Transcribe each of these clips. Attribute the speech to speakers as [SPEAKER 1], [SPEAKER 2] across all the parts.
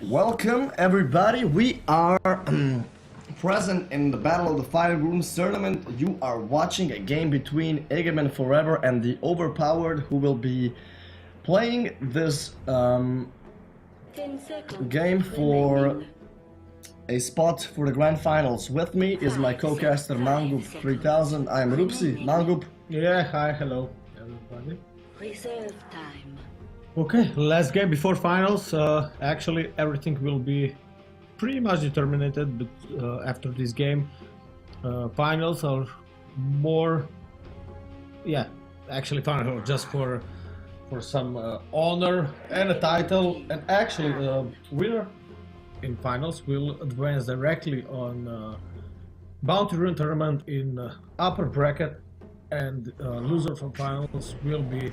[SPEAKER 1] Welcome everybody, we are present in the Battle of the Fire Rooms tournament. You are watching a game between Egemen Forever and the Overpowered, who will be playing this game for a spot for the grand finals. With me is my co-caster Mangup 3000. I am Rupsi. Mangup.
[SPEAKER 2] Yeah, hi, hello everybody.
[SPEAKER 3] Reserve time.
[SPEAKER 2] Okay, last game before finals. Actually, everything will be pretty much determined, but after this game, finals are more. Yeah, actually, finals are just for some honor and a title, and actually, winner in finals will advance directly on Bounty Rune tournament in upper bracket, and loser from finals will be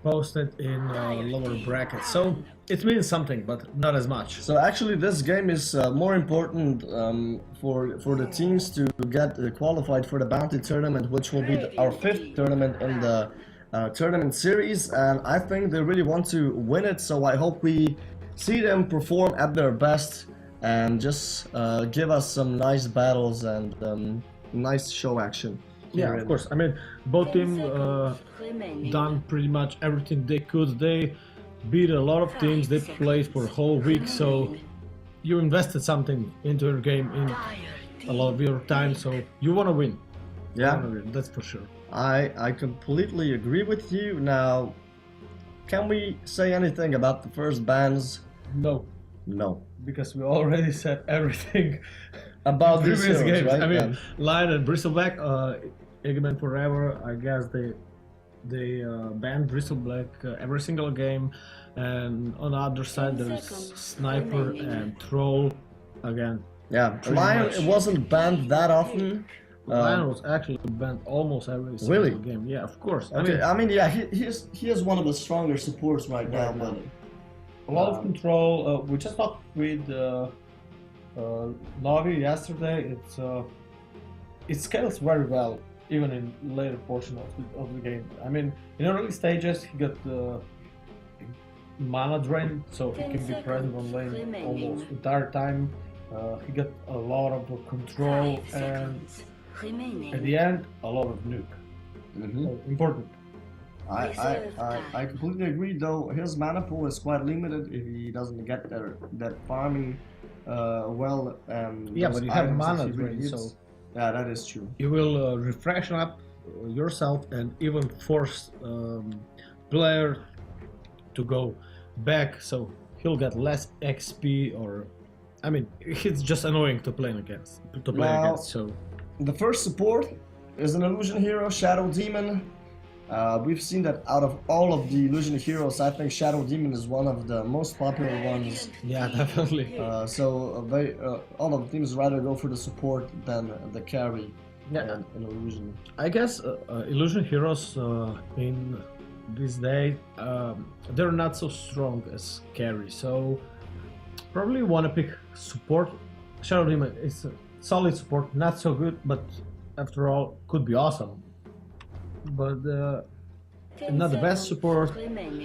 [SPEAKER 2] posted in lower bracket. So it means something, but not as much.
[SPEAKER 1] So actually this game is more important for the teams to get qualified for the Bounty tournament, which will be our 5th tournament in the tournament series, and I think they really want to win it, so I hope we see them perform at their best and just give us some nice battles and nice show action.
[SPEAKER 2] Yeah, of course. I mean, both teams done pretty much everything they could. They beat a lot of teams. They played for a whole week, so you invested something into your game in a lot of your time. So you want to win.
[SPEAKER 1] Yeah,
[SPEAKER 2] win, that's for sure.
[SPEAKER 1] I completely agree with you. Now, can we say anything about the first bans?
[SPEAKER 2] No, because we already said everything
[SPEAKER 1] about these
[SPEAKER 2] previous
[SPEAKER 1] heroes,
[SPEAKER 2] games.
[SPEAKER 1] right?
[SPEAKER 2] I mean, Lion and Bristleback, Egemen Forever. I guess they banned Bristleback every single game, and on the other side there's Sniper and Troll again.
[SPEAKER 1] Yeah, Lion it wasn't banned that often.
[SPEAKER 2] Lion was actually banned almost every single game. Yeah, of course.
[SPEAKER 1] Okay, I mean, yeah, he is one of the stronger supports right now, but
[SPEAKER 2] a lot of control. We just talked with Novi yesterday. It scales very well, even in later portion of the game. I mean, in early stages, he got mana drain, so he can be present on lane almost entire time. He got a lot of control, and at the end, a lot of nuke. So important.
[SPEAKER 1] I completely agree, though his mana pool is quite limited if he doesn't get that farming well.
[SPEAKER 2] Yeah, but you have mana drain, so
[SPEAKER 1] yeah, that is true.
[SPEAKER 2] You will refresh up yourself and even force player to go back, so he'll get less XP, or I mean, it's just annoying to play against. So
[SPEAKER 1] the first support is an illusion hero, Shadow Demon. We've seen that out of all of the illusion heroes, I think Shadow Demon is one of the most popular ones.
[SPEAKER 2] Yeah, definitely.
[SPEAKER 1] All of the teams rather go for the support than the carry.
[SPEAKER 2] Yeah,
[SPEAKER 1] in illusion.
[SPEAKER 2] I guess illusion heroes in this day they're not so strong as carry, so probably want to pick support. Shadow Demon is a solid support, not so good, but after all could be awesome. But not the best support,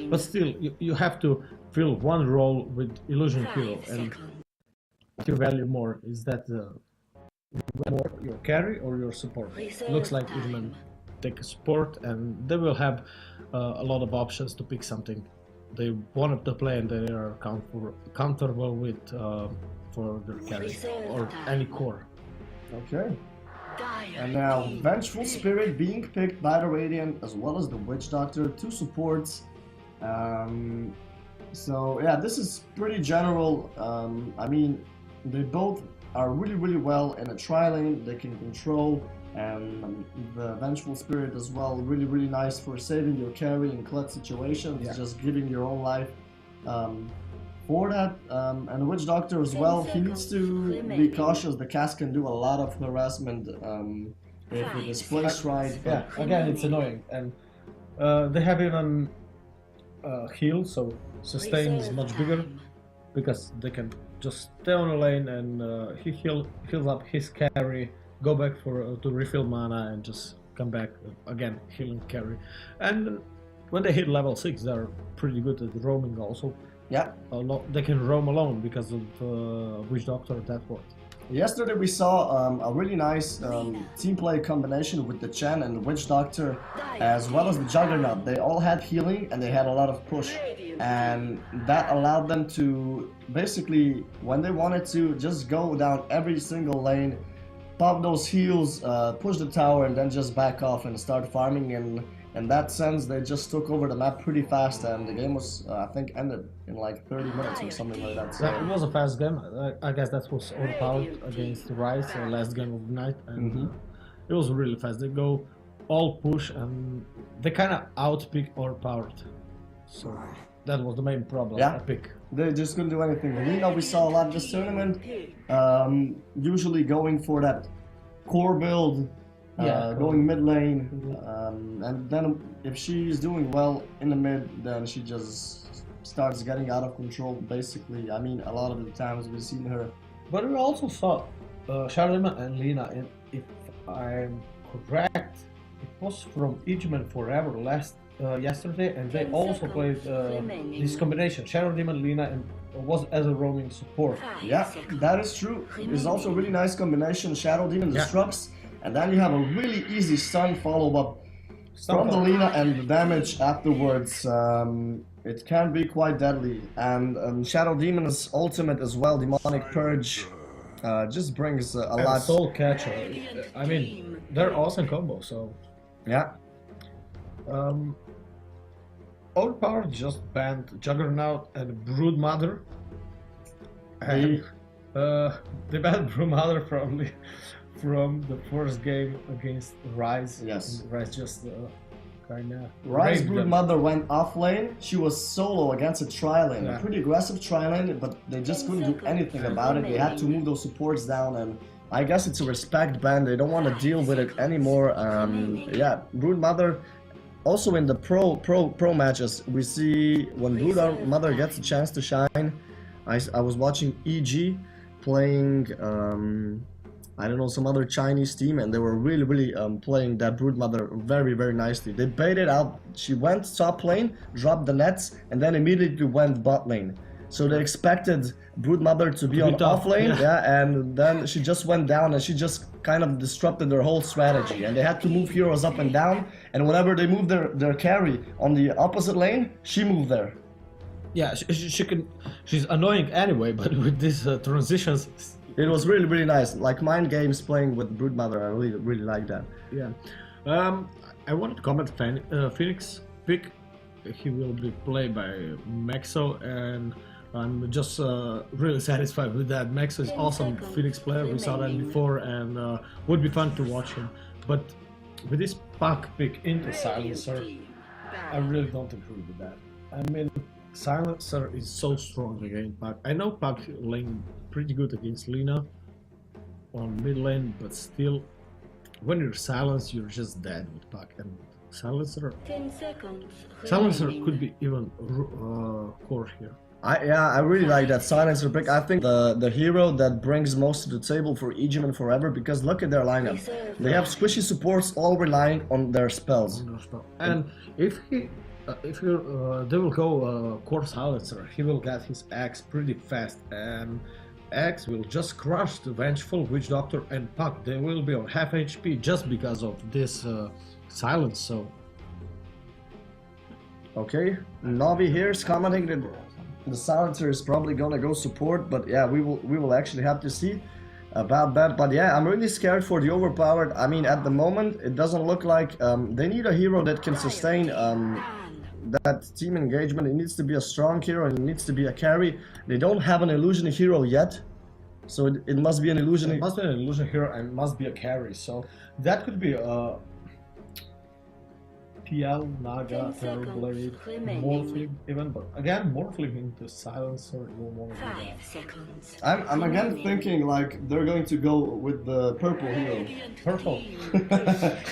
[SPEAKER 2] but still you have to fill one role with illusion hero, and what you value more is that more your carry or your support. Looks like Egemen take a support, and they will have a lot of options to pick something they wanted to play and they are comfortable with for their carry or any core.
[SPEAKER 1] Okay. And now, Vengeful Spirit being picked by the Radiant, as well as the Witch Doctor, 2 supports. So yeah, this is pretty general. I mean, they both are really well in a tri-lane. They can control, and the Vengeful Spirit as well, really nice for saving your carry in clutch situations, just giving your own life for that. And the Witch Doctor as well, he needs to be cautious. The cast can do a lot of harassment if it is placed right.
[SPEAKER 2] Yeah, again, it's annoying, and they have even heal, so sustain is much bigger because they can just stay on the lane and he heals up his carry, go back to refill mana, and just come back again, healing carry. And when they hit level 6, they're pretty good at roaming also.
[SPEAKER 1] Yeah.
[SPEAKER 2] They can roam alone because of Witch Doctor. That worked.
[SPEAKER 1] Yesterday we saw a really nice team play combination with the Chen and the Witch Doctor, as well as the Juggernaut. They all had healing and they had a lot of push, and that allowed them to basically, when they wanted to, just go down every single lane, pop those heals, push the tower, and then just back off and start farming. And in that sense, they just took over the map pretty fast, and the game was, I think, ended in like 30 minutes or something like that. So.
[SPEAKER 2] Yeah, it was a fast game. I guess that was Overpowered against Rise, the last game of the night, and it was really fast. They go all push, and they kind of outpick Overpowered. So that was the main problem.
[SPEAKER 1] Yeah.
[SPEAKER 2] I pick.
[SPEAKER 1] They just couldn't do anything. Lina, we saw a lot this tournament, usually going for that core build, going mid lane, and then if she's doing well in the mid, then she just starts getting out of control, basically. I mean, a lot of the times we've seen her.
[SPEAKER 2] But we also saw Charlemagne and Lina, and if I'm correct, it was from Egemen Forever yesterday, and they also played this combination, Shadow Demon, Lina, and was as a roaming support.
[SPEAKER 1] Yeah, that is true. It's also a really nice combination, Shadow Demon disrupts, and then you have a really easy stun follow-up from the Lina, and the damage afterwards, it can be quite deadly. And Shadow Demon's ultimate as well, Demonic Purge, just brings a lot.
[SPEAKER 2] Soul Catcher, I mean, they're awesome combos, so...
[SPEAKER 1] Yeah.
[SPEAKER 2] Overpowered just banned Juggernaut and Broodmother. And they banned Broodmother probably from the first game against Rise.
[SPEAKER 1] Yes.
[SPEAKER 2] And Rise just kinda...
[SPEAKER 1] Rise
[SPEAKER 2] raped them.
[SPEAKER 1] Broodmother went off lane. She was solo against a tri-lane,
[SPEAKER 2] Yeah.
[SPEAKER 1] a pretty aggressive tri-lane, but they just couldn't do anything about it. They had to move those supports down, and I guess it's a respect ban. They don't want to deal with it anymore. Yeah, Broodmother. Also in the pro matches, we see when Broodmother gets a chance to shine. I was watching EG playing, I don't know, some other Chinese team, and they were really playing that Broodmother very nicely. They baited out. She went top lane, dropped the nets, and then immediately went bot lane. So they expected Broodmother to be on off lane, and then she just went down, and she just kind of disrupted their whole strategy. And they had to move heroes up and down, and whenever they moved their carry on the opposite lane, she moved there.
[SPEAKER 2] Yeah, she can. She's annoying anyway, but with these transitions,
[SPEAKER 1] it was really nice. Like mind games playing with Broodmother, I really like that.
[SPEAKER 2] Yeah. I wanted to comment Phoenix pick. He will be played by Maxo, and I'm just really satisfied with that. Maxo is awesome Phoenix player. We saw that before, and would be fun to watch him. But with this Puck pick into Silencer, I really don't agree with that. I mean, Silencer is so strong against Puck. I know Puck lane pretty good against Lina on mid lane, but still, when you're silenced, you're just dead with Puck. And Silencer
[SPEAKER 3] 10 seconds.
[SPEAKER 2] Silencer could be even core here.
[SPEAKER 1] I really like that Silencer pick. I think the hero that brings most to the table for Egemen Forever, because look at their lineup. They have squishy supports all relying on their spells.
[SPEAKER 2] And if they will go core Silencer, he will get his axe pretty fast, and axe will just crush the Vengeful, Witch Doctor, and Puck. They will be on half HP just because of this silence. So
[SPEAKER 1] okay, Navi here is commenting that the Silencer is probably gonna go support, but yeah, we will actually have to see about that. But yeah, I'm really scared for the Overpowered. I mean, at the moment, it doesn't look like they need a hero that can sustain that team engagement. It needs to be a strong hero, and it needs to be a carry. They don't have an illusion hero yet, so it must be an illusion.
[SPEAKER 2] It must be an illusion hero and must be a carry. So that could be PL, Naga, Terrorblade, Morphling even, but again, Morphling into Silencer, you won't
[SPEAKER 3] 5 seconds.
[SPEAKER 1] I'm again thinking like they're going to go with the purple hero.
[SPEAKER 2] Purple.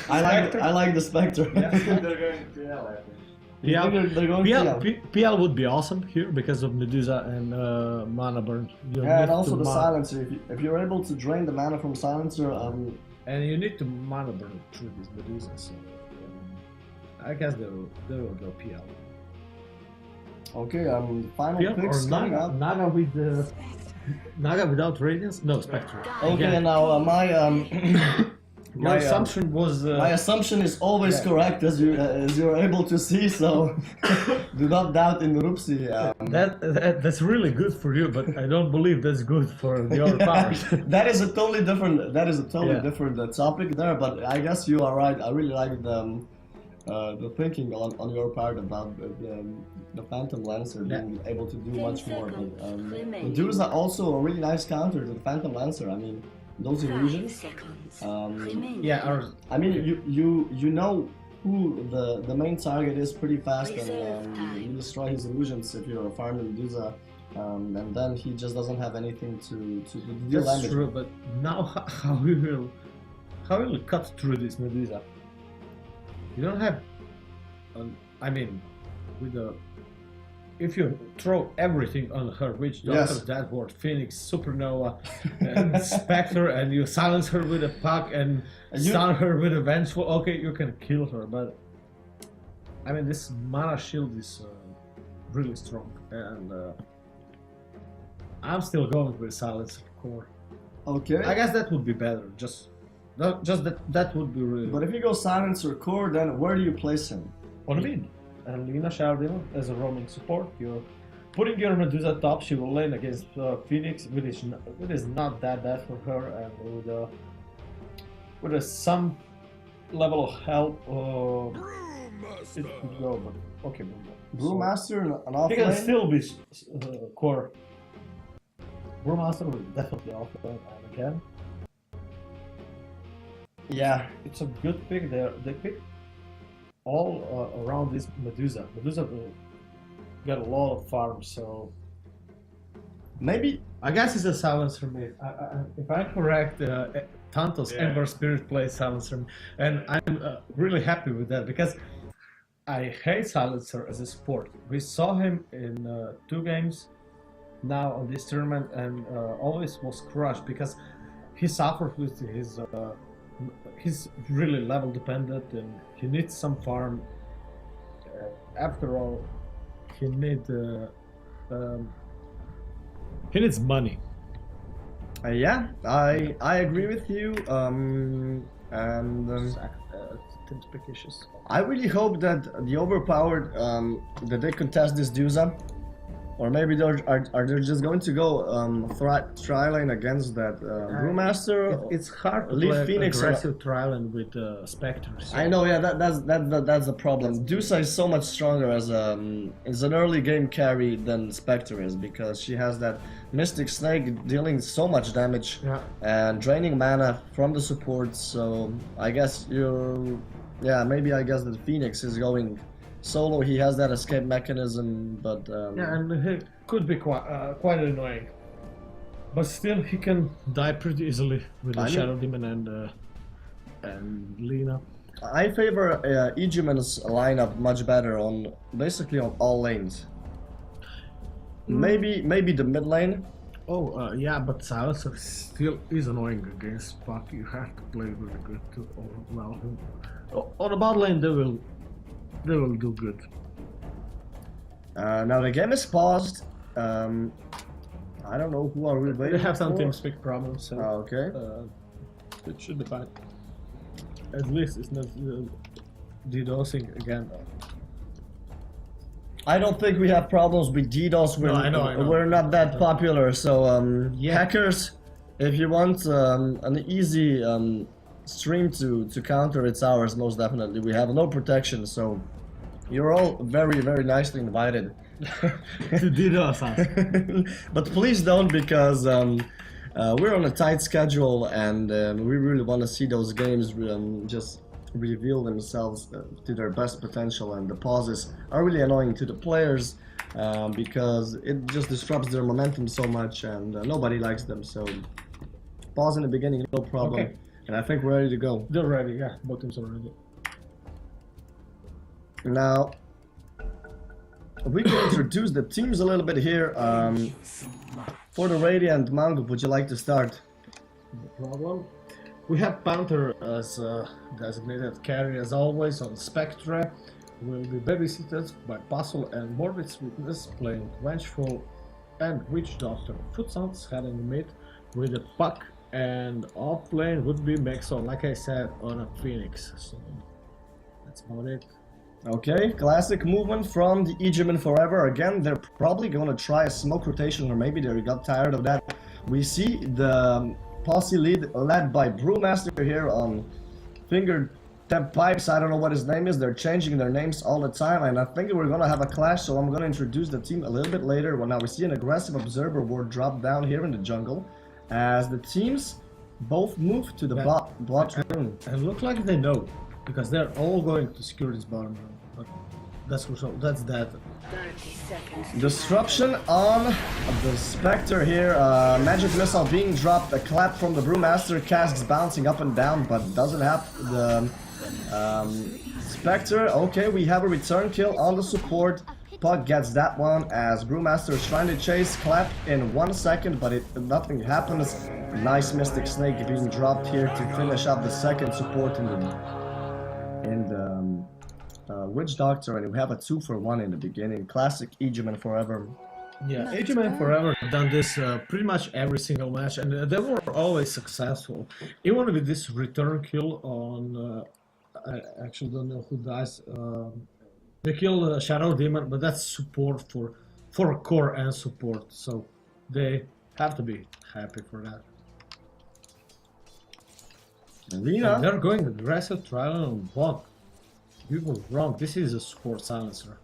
[SPEAKER 1] I like the Spectre.
[SPEAKER 2] Yeah.
[SPEAKER 1] They're going to PL, I think. They're going to
[SPEAKER 2] PL would be awesome here because of Medusa and mana burn.
[SPEAKER 1] Yeah, and also the Silencer. If you're able to drain the mana from Silencer,
[SPEAKER 2] and you need to mana burn through this Medusa, so I guess they will go PL.
[SPEAKER 1] Okay, final
[SPEAKER 2] Pion
[SPEAKER 1] picks
[SPEAKER 2] or
[SPEAKER 1] coming
[SPEAKER 2] Naga?
[SPEAKER 1] up.
[SPEAKER 2] Naga with the Naga without radiance? No, Spectre.
[SPEAKER 1] Okay,
[SPEAKER 2] Again.
[SPEAKER 1] now
[SPEAKER 2] Your
[SPEAKER 1] my
[SPEAKER 2] assumption was
[SPEAKER 1] my assumption is always
[SPEAKER 2] yeah.
[SPEAKER 1] correct, as you're able to see. So do not doubt in Rupsi.
[SPEAKER 2] that's really good for you, but I don't believe that's good for the Overpowered.
[SPEAKER 1] That is a totally different. That is a totally
[SPEAKER 2] Yeah.
[SPEAKER 1] different topic there. But I guess you are right. I really like the thinking on your part about the Phantom Lancer being able to do
[SPEAKER 3] 10
[SPEAKER 1] much more.
[SPEAKER 3] seconds
[SPEAKER 1] But
[SPEAKER 3] remaining.
[SPEAKER 1] Medusa also a really nice counter to the Phantom Lancer. I mean, those
[SPEAKER 3] 5
[SPEAKER 1] illusions.
[SPEAKER 3] seconds
[SPEAKER 1] Um,
[SPEAKER 3] remaining.
[SPEAKER 2] Yeah, or
[SPEAKER 1] I mean, you know who the main target is pretty fast,
[SPEAKER 3] Reserve
[SPEAKER 1] and
[SPEAKER 3] time.
[SPEAKER 1] you destroy his illusions if you're farming Medusa, and then he just doesn't have anything to deal
[SPEAKER 2] that's
[SPEAKER 1] damage.
[SPEAKER 2] true. But now, how will cut through this Medusa? You don't have. I mean, with the. If you throw everything on her, which Doctor,
[SPEAKER 1] Yes.
[SPEAKER 2] that word, Phoenix, Supernova, and Spectre, and you silence her with a puck and
[SPEAKER 1] And you-
[SPEAKER 2] stun her with a Vengeful, okay, you can kill her, but I mean, this mana shield is really strong, and I'm still going with Silence Core.
[SPEAKER 1] Okay.
[SPEAKER 2] I guess that would be better, just that would be really
[SPEAKER 1] But if you go Silencer Core, then where do you place him?
[SPEAKER 2] on mid. And Lina Shardino as a roaming support, you're putting your Medusa top, she will lane against Phoenix, which is not that bad for her, and with some level of help, it could go, but okay.
[SPEAKER 1] Brewmaster and off
[SPEAKER 2] He can
[SPEAKER 1] lane?
[SPEAKER 2] still be core. Brewmaster will definitely off lane, and again,
[SPEAKER 1] Yeah.
[SPEAKER 2] it's a good pick. They pick all around this Medusa. Medusa will get a lot of farms, so
[SPEAKER 1] Maybe.
[SPEAKER 2] I guess it's a silencer mid. If I'm correct, Tantos Ember Spirit plays silencer, and I'm really happy with that because I hate silencer as a sport. We saw him in 2 games now on this tournament, and always was crushed because he suffered with his. He's really level dependent, and he needs some farm. After all, he needs money.
[SPEAKER 1] Yeah, I agree with you.
[SPEAKER 2] Tim's Picicious.
[SPEAKER 1] I really hope that the Overpowered that they contest this Dusa, or maybe are they just going to go tri-lane against that Brewmaster?
[SPEAKER 2] It's hard to
[SPEAKER 1] Leave
[SPEAKER 2] play
[SPEAKER 1] Phoenix
[SPEAKER 2] aggressive trialing with Spectres.
[SPEAKER 1] I know, yeah, that's the problem. Dusa is so much stronger as an early game carry than Spectre is, because she has that Mystic Snake dealing so much damage
[SPEAKER 2] Yeah.
[SPEAKER 1] and draining mana from the support. So I guess maybe I guess that Phoenix is going solo. He has that escape mechanism, but
[SPEAKER 2] Yeah, and he could be quite annoying. But still, he can die pretty easily with the
[SPEAKER 1] I mean-
[SPEAKER 2] Shadow Demon and Lina.
[SPEAKER 1] I favor Egemen's lineup much better on basically on all lanes. Maybe the mid lane.
[SPEAKER 2] Oh, yeah, but Silencer still is annoying against Puck. You have to play really good to overwhelm him. On the bot lane, they will do good.
[SPEAKER 1] Now the game is paused. I don't know who are we waiting
[SPEAKER 2] They have some
[SPEAKER 1] for.
[SPEAKER 2] TeamSpeak problems, so
[SPEAKER 1] Okay.
[SPEAKER 2] it should be fine. At least it's not DDoSing again.
[SPEAKER 1] I don't think we have problems with DDoS. We're,
[SPEAKER 2] I know.
[SPEAKER 1] we're not that popular, so
[SPEAKER 2] Yeah.
[SPEAKER 1] hackers, if you want an easy stream to counter, it's ours, most definitely. We have no protection, so you're all very, very nicely invited.
[SPEAKER 2] To DDoS us.
[SPEAKER 1] But please don't, because we're on a tight schedule, and we really want to see those games just reveal themselves to their best potential, and the pauses are really annoying to the players because it just disrupts their momentum so much, and nobody likes them. So pause in the beginning, no problem.
[SPEAKER 2] Okay.
[SPEAKER 1] And I think we're ready to go.
[SPEAKER 2] They're ready, yeah. Both teams are ready.
[SPEAKER 1] Now we can introduce the teams a little bit here. For the Radiant, Mango, would you like to start?
[SPEAKER 2] No problem. We have Panther as designated carry as always on Spectre. will be babysitted by Puzzle and Morbid's Witness playing Vengeful and Witch Doctor. Foot Sounds heading mid with a Puck, and off lane would be Mexon, like I said, on a Phoenix. So that's about it.
[SPEAKER 1] Okay, classic movement from the Egemen Forever. Again, they're probably going to try a smoke rotation, or maybe they got tired of that. We see the posse led by Brewmaster here on fingertip pipes. I don't know what his name is. They're changing their names all the time, and I think we're going to have a clash, so I'm going to introduce the team a little bit later. Well, now we see an aggressive observer ward drop down here in the jungle as the teams both move to the bot room.
[SPEAKER 2] And look like they know, because they're all going to secure this bottom room. But that's crucial. That's that.
[SPEAKER 3] 30 seconds.
[SPEAKER 1] Disruption on the Spectre here. Magic Missile being dropped. A clap from the Brewmaster. Casks bouncing up and down, but doesn't have the Spectre. Okay, we have a return kill on the support. Puck gets that one as Brewmaster is trying to chase Clap in 1 second, but nothing happens. Nice Mystic Snake being dropped here to finish up the second support in the Witch Doctor, and we have a 2-for-1 in the beginning. Classic Egemen Forever.
[SPEAKER 2] Yeah, Egemen Forever done this pretty much every single match, and they were always successful. Even with this return kill on, I actually don't know who dies. They kill Shadow Demon, but that's support for core and support, so they have to be happy for that.
[SPEAKER 1] Lina.
[SPEAKER 2] And they're going aggressive trial on bot. You were wrong. This is a support silencer.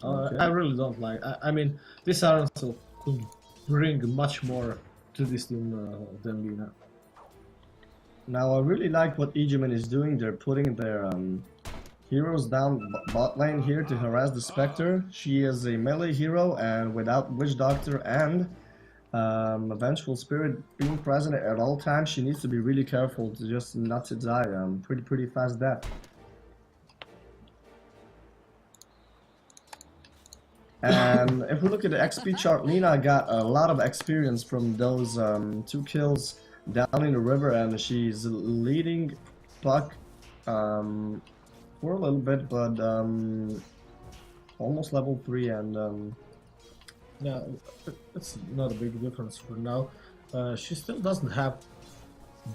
[SPEAKER 1] Okay.
[SPEAKER 2] I really don't like. I mean, this silencer could bring much more to this team than Lina.
[SPEAKER 1] Now I really like what Egemen is doing. They're putting their heroes down bot lane here to harass the Spectre. She is a melee hero, and without Witch Doctor and a Vengeful Spirit being present at all times, she needs to be really careful to just not to die. Pretty fast death. And if we look at the XP chart, Lina got a lot of experience from those 2 kills down in the river, and she's leading Puck for a little bit, but almost level 3, and
[SPEAKER 2] Yeah, it's not a big difference for now. She still doesn't have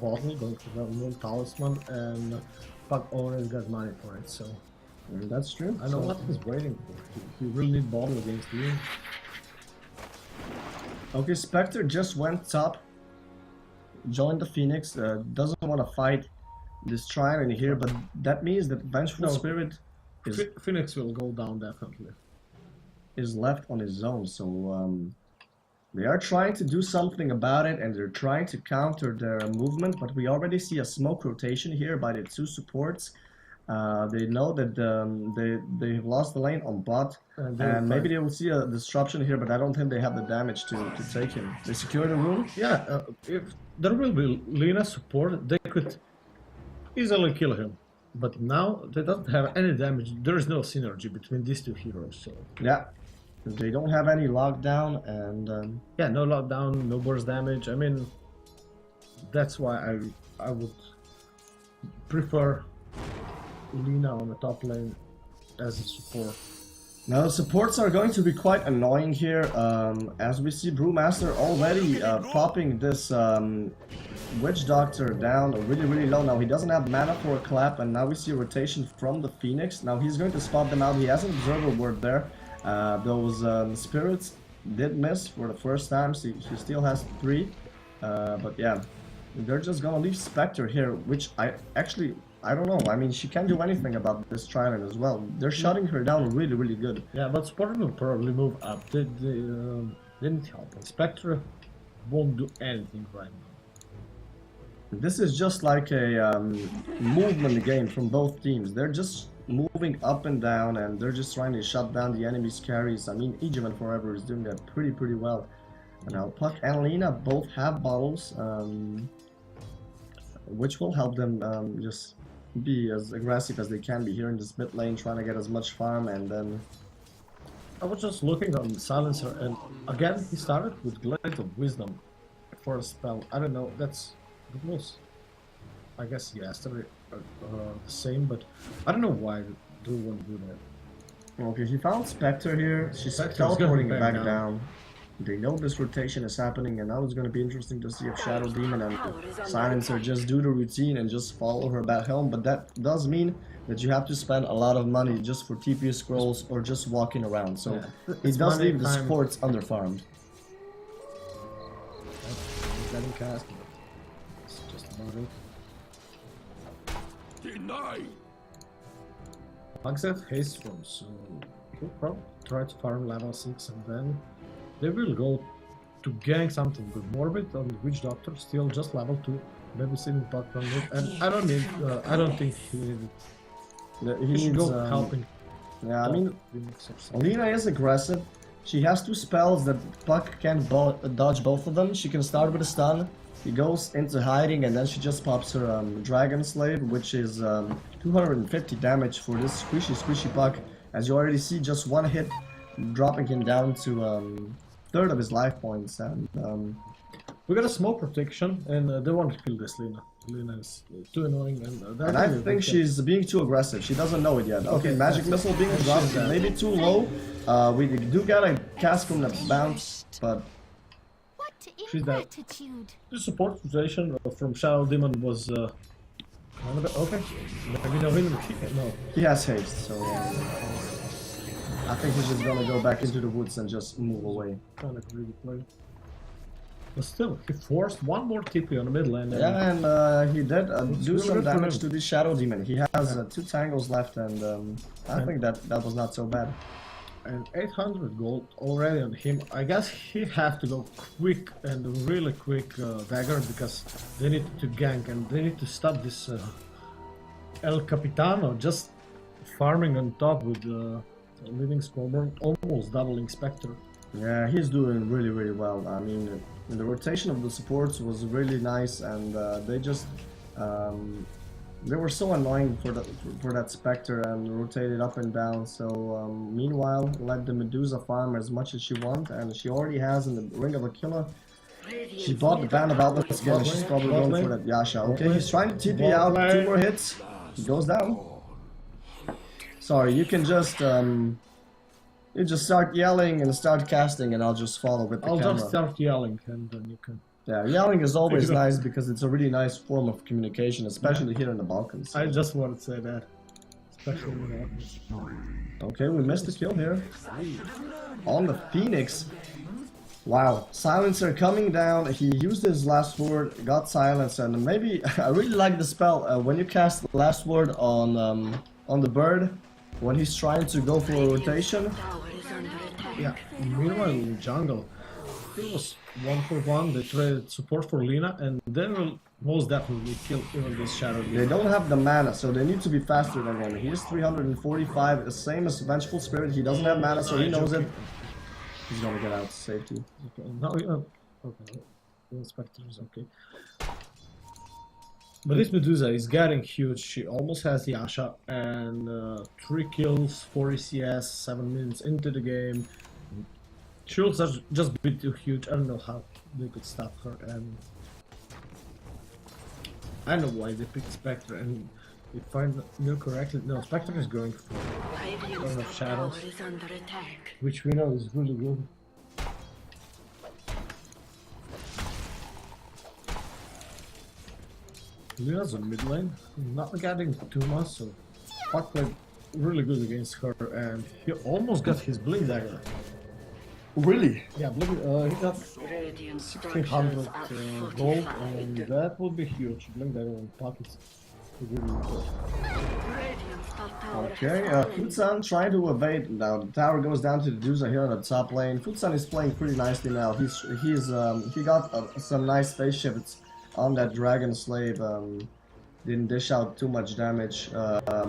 [SPEAKER 2] bottle, going to have no talisman, and Puck already got money for it, so
[SPEAKER 1] that's true.
[SPEAKER 2] I know what he's waiting for. He really need bottle against you.
[SPEAKER 1] Okay, Spectre just went top, joined the Phoenix, doesn't want to fight this trial in here, but that means that Vengeful Spirit is
[SPEAKER 2] Phoenix will go down definitely.
[SPEAKER 1] Is left on his own, so they are trying to do something about it, and they're trying to counter their movement, but we already see a smoke rotation here by the 2 supports. They know that they've lost the lane on bot, and maybe they will see a disruption here, but I don't think they have the damage to take him. They secure the room?
[SPEAKER 2] Yeah, if there will be Lina support, they could easily kill him. But now they don't have any damage. There is no synergy between these 2 heroes, so
[SPEAKER 1] yeah. They don't have any lockdown, and
[SPEAKER 2] yeah, no lockdown, no burst damage. I mean, that's why I would prefer Lina on the top lane as a support.
[SPEAKER 1] Now supports are going to be quite annoying here, as we see Brewmaster already popping this Witch Doctor down really low. Now he doesn't have mana for a clap, and now we see a rotation from the Phoenix. Now he's going to spot them out. He has an observer ward there. Those spirits did miss for the first time, so he still has 3. But yeah, they're just gonna leave Spectre here, which I don't know. I mean, she can't do anything about this Trident as well. They're shutting her down really good.
[SPEAKER 2] Yeah, but Spectre will probably move up. They didn't help. And Spectre won't do anything right now.
[SPEAKER 1] This is just like a movement game from both teams. They're just moving up and down, and they're just trying to shut down the enemy's carries. I mean, Egemen Forever is doing that pretty well. And now Puck and Lina both have bottles, which will help them just be as aggressive as they can be here in this mid lane, trying to get as much farm. And then
[SPEAKER 2] I was just looking on Silencer, and again he started with Glade of Wisdom for a spell. I don't know, it was, I guess, yesterday the same, but I don't know why do want to do that.
[SPEAKER 1] Okay, he found Spectre here. She's
[SPEAKER 2] Spectre's
[SPEAKER 1] teleporting
[SPEAKER 2] going
[SPEAKER 1] back
[SPEAKER 2] back
[SPEAKER 1] down. They know this rotation is happening, and now it's going to be interesting to see if Shadow Demon and Silencer just do the routine and just follow her back home. But that does mean that you have to spend a lot of money just for TP scrolls or just walking around. So it
[SPEAKER 2] It's
[SPEAKER 1] does
[SPEAKER 2] money
[SPEAKER 1] leave the
[SPEAKER 2] time.
[SPEAKER 1] supports underfarmed.
[SPEAKER 2] He's getting cast, but it's just about it.
[SPEAKER 4] Denied.
[SPEAKER 2] Bugs have haste form, so he'll probably try to farm level 6 and then they will go to gang something good. Morbid on the Witch Doctor, still just level 2. Maybe sitting back from it, and I don't think he needed.
[SPEAKER 1] He
[SPEAKER 2] He should
[SPEAKER 1] needs,
[SPEAKER 2] go helping.
[SPEAKER 1] Yeah, I mean,
[SPEAKER 2] Phoenix or something.
[SPEAKER 1] Lina is aggressive. She has 2 spells that Puck can dodge both of them. She can start with a stun. He goes into hiding and then she just pops her Dragon Slave, which is 250 damage for this squishy Puck. As you already see, just one hit, dropping him down to third of his life points. And
[SPEAKER 2] We got a smoke protection, and they want to kill this Lina. Lina is too annoying, and
[SPEAKER 1] And I think she's being too aggressive. She doesn't know it yet. Okay, magic missile being
[SPEAKER 2] that's
[SPEAKER 1] dropped,
[SPEAKER 2] that.
[SPEAKER 1] maybe too low. We do get a cast from the bounce, but
[SPEAKER 5] What
[SPEAKER 2] She's dead.
[SPEAKER 5] ingratitude!
[SPEAKER 2] the support position from Shadow Demon was kind of okay. Maybe no hidden kick. No,
[SPEAKER 1] he has haste, so I think he's just gonna go back into the woods and just move away.
[SPEAKER 2] kind of greedy play. But still, he forced one more TP on the mid lane. And
[SPEAKER 1] Yeah, and he did do
[SPEAKER 2] really
[SPEAKER 1] some
[SPEAKER 2] good for
[SPEAKER 1] damage
[SPEAKER 2] him.
[SPEAKER 1] to this Shadow Demon. He has 2 tangles left, and I think that was not so bad.
[SPEAKER 2] And 800 gold already on him. I guess he has to go quick and really quick dagger because they need to gank and they need to stop this El Capitano just farming on top with Living Scoreboard, almost doubling Spectre.
[SPEAKER 1] Yeah, he's doing really well. I mean, the rotation of the supports was really nice, and they just they were so annoying for that Spectre and rotated up and down. So meanwhile, let the Medusa farm as much as she wants, and she already has in the Ring of Aquila. She bought the Band of Outlets again, and she's probably going for that Yasha. Okay, he's trying to TP out, 2 more hits. He goes down. Sorry, you can just you just start yelling and start casting, and I'll just follow with the
[SPEAKER 2] I'll
[SPEAKER 1] camera.
[SPEAKER 2] just start yelling and then you can...
[SPEAKER 1] Yeah, yelling is always
[SPEAKER 2] Figure it out.
[SPEAKER 1] nice because it's a really nice form of communication, especially here in the Balkans.
[SPEAKER 2] I just wanted to say that. Especially with that.
[SPEAKER 1] Okay, we missed the kill here. On the Phoenix. Wow, Silencer coming down. He used his last word, got silenced, and maybe I really like the spell when you cast the last word on the bird when he's trying to go for a rotation.
[SPEAKER 3] Tower is under attack.
[SPEAKER 2] Yeah, meanwhile in jungle, it was 1-for-1, they traded support for Lina, and they will most definitely kill even this Shadow
[SPEAKER 1] They
[SPEAKER 2] Demon.
[SPEAKER 1] don't have the mana, so they need to be faster than him. He is 345, the same as Vengeful Spirit. He doesn't have mana, so he knows it. He's gonna get out to safety.
[SPEAKER 2] Okay, now, okay, the Spectre is okay. But this Medusa is getting huge. She almost has Yasha, and 3 kills, 4 ECS, 7 minutes into the game. Shields are just a bit too huge. I don't know how they could stop her, and I know why they picked Spectre. And if I knew correctly, no, Spectre is going for
[SPEAKER 3] Radiant's
[SPEAKER 2] Turn of
[SPEAKER 3] top
[SPEAKER 2] Shadows.
[SPEAKER 3] tower is under attack.
[SPEAKER 2] which we know is really good. Luna's on mid lane, not getting too much, so Puck played really good against her, and he almost got his Blink Dagger.
[SPEAKER 1] Really?
[SPEAKER 2] Yeah, Blink, he got
[SPEAKER 3] Radiant
[SPEAKER 2] 1600
[SPEAKER 3] structures are
[SPEAKER 2] gold,
[SPEAKER 3] fortified.
[SPEAKER 2] and that would be huge. Blink Dagger on Puck is really good.
[SPEAKER 3] Radiant's top tower
[SPEAKER 1] Okay,
[SPEAKER 3] has fallen.
[SPEAKER 1] Futsan trying to evade. Now the tower goes down to the Dusa here on the top lane. Futsan is playing pretty nicely now. He got some nice spaceships on that Dragon Slave. Didn't dish out too much damage.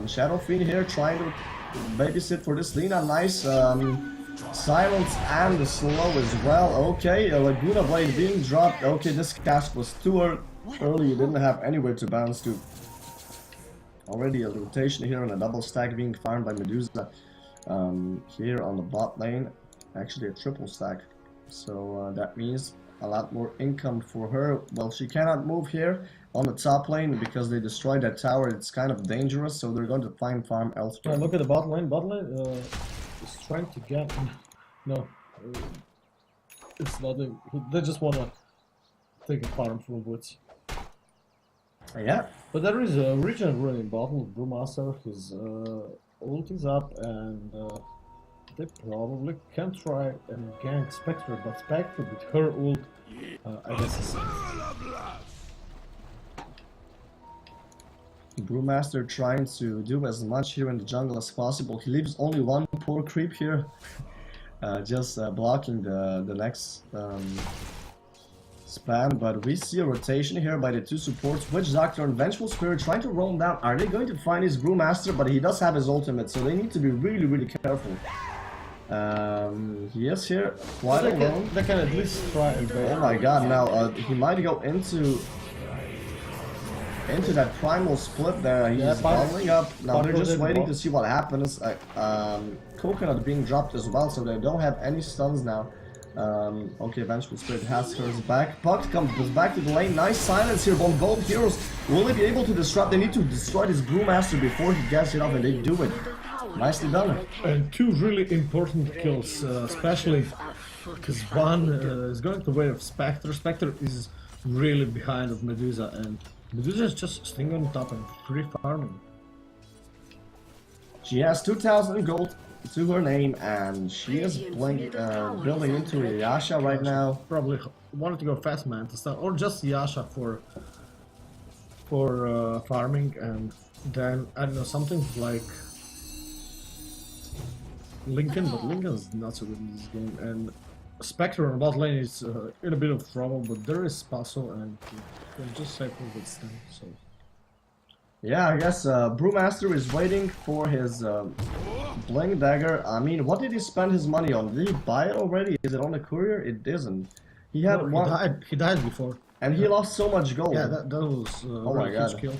[SPEAKER 1] Shadow Fiend here trying to babysit for this Lina. Nice silence and the slow as well. Okay, Laguna Blade being dropped. Okay, this cast was too early. You didn't have anywhere to bounce to. Already a rotation here on a double stack being farmed by Medusa. Here on the bot lane, actually a triple stack. So that means a lot more income for her. Well, she cannot move here. on the top lane because they destroyed that tower. It's kind of dangerous, so they're going to find farm elsewhere.
[SPEAKER 2] Look at the bot lane. Bot lane is trying to get. No, it's not. They just wanna take a farm from woods.
[SPEAKER 1] Yeah.
[SPEAKER 2] But there is a region running bottle. Brewmaster, his ult is up, and they probably can try and gank Spectre, but Spectre with her ult, I guess is safe.
[SPEAKER 1] Brewmaster trying to do as much here in the jungle as possible. He leaves only one poor creep here, just blocking the next spam. But we see a rotation here by the two supports. Witch Doctor and Vengeful Spirit trying to roam down. Are they going to find his Brewmaster? But he does have his ultimate, so they need to be really careful. He is here quite alone.
[SPEAKER 2] They can at least try and
[SPEAKER 1] Oh my god, now he might go into that primal split there. He's bubbling up. Now they're just waiting to see what happens. Coconut being dropped as well, so they don't have any stuns now. Okay, Vengeful Spirit has hers back. Puck comes back to the lane. Nice silence here on both heroes. Will they be able to disrupt? They need to destroy this Brewmaster before he gets it off, and they do it. Nicely done.
[SPEAKER 2] And two really important kills, especially because one is going the way of Spectre. Spectre is really behind of Medusa, and Medusa is just staying on top and free farming.
[SPEAKER 1] She has 2,000 gold to her name, and she is building into a Yasha right now.
[SPEAKER 2] Probably wanted to go fast man to start, or just Yasha for farming, and then I don't know, something like Lincoln, but Lincoln's not so good in this game, and Spectre on bot lane is in a bit of trouble, but there is Paso, and you can just save him with stun, so.
[SPEAKER 1] Yeah, I guess Brewmaster is waiting for his Blink Dagger. I mean, what did he spend his money on? Did he buy it already? Is it on the courier? It isn't. He had one.
[SPEAKER 2] He died before.
[SPEAKER 1] And he lost so much gold.
[SPEAKER 2] Yeah, that was
[SPEAKER 1] oh my god.
[SPEAKER 2] huge kill.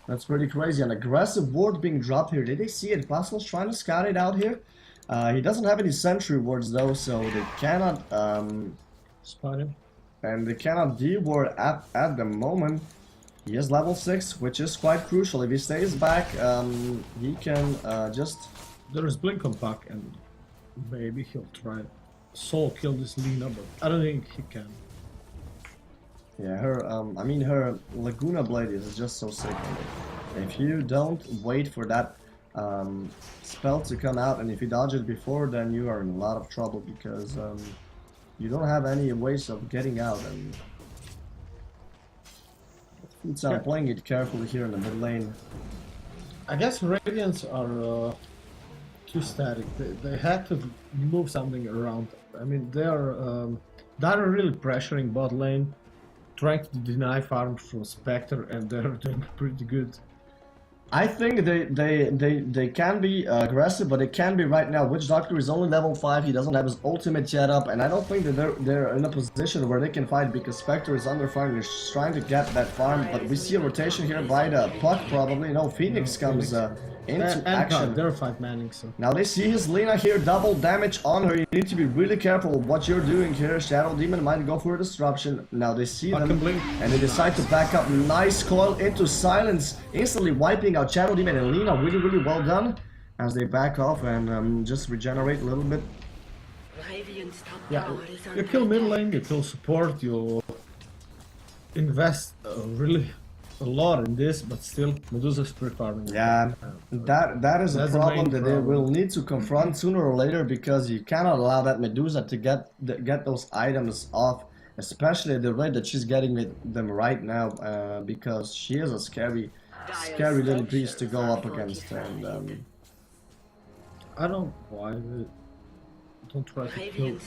[SPEAKER 1] That's pretty crazy. An aggressive ward being dropped here. Did they see it? Paso's trying to scout it out here. He doesn't have any sentry wards though, so they cannot
[SPEAKER 2] spot him.
[SPEAKER 1] And they cannot de-ward at the moment. He is level 6, which is quite crucial. If he stays back, he can just...
[SPEAKER 2] There is Blink on Puck, and maybe he'll try soul kill this Lina, but I don't think he can.
[SPEAKER 1] Yeah, her Laguna Blade is just so sick. If you don't wait for that spell to come out, and if you dodge it before, then you are in a lot of trouble, because you don't have any ways of getting out. And so playing it carefully here in the mid lane.
[SPEAKER 2] I guess Radiants are too static. They had to move something around. I mean, they're really pressuring bot lane, trying to deny farm from Spectre, and they're doing pretty good.
[SPEAKER 1] I think they can be aggressive, but it can be right now. Witch Doctor is only level 5, he doesn't have his ultimate yet up, and I don't think that they're in a position where they can fight because Spectre is under farm, he's trying to get that farm, but we see a rotation here by the Puck probably. No, Phoenix comes into action.
[SPEAKER 2] They're 5 manning, so.
[SPEAKER 1] Now they see his Lina here, double damage on her. You need to be really careful with what you're doing here. Shadow Demon might go for a disruption. Now they see them, and they decide to back up. Nice coil into silence, instantly wiping out Shadow Demon and Lina. Really well done as they back off and just regenerate a little bit.
[SPEAKER 2] Yeah, you kill mid lane, you kill support, you invest really a lot in this, but still Medusa's pre-farming.
[SPEAKER 1] Yeah, that is a problem that they will need to confront sooner or later, because you cannot allow that Medusa to get those items off, especially the rate that she's getting them right now, because she is a scary little beast to go up against. And
[SPEAKER 2] I don't know why they don't try to kill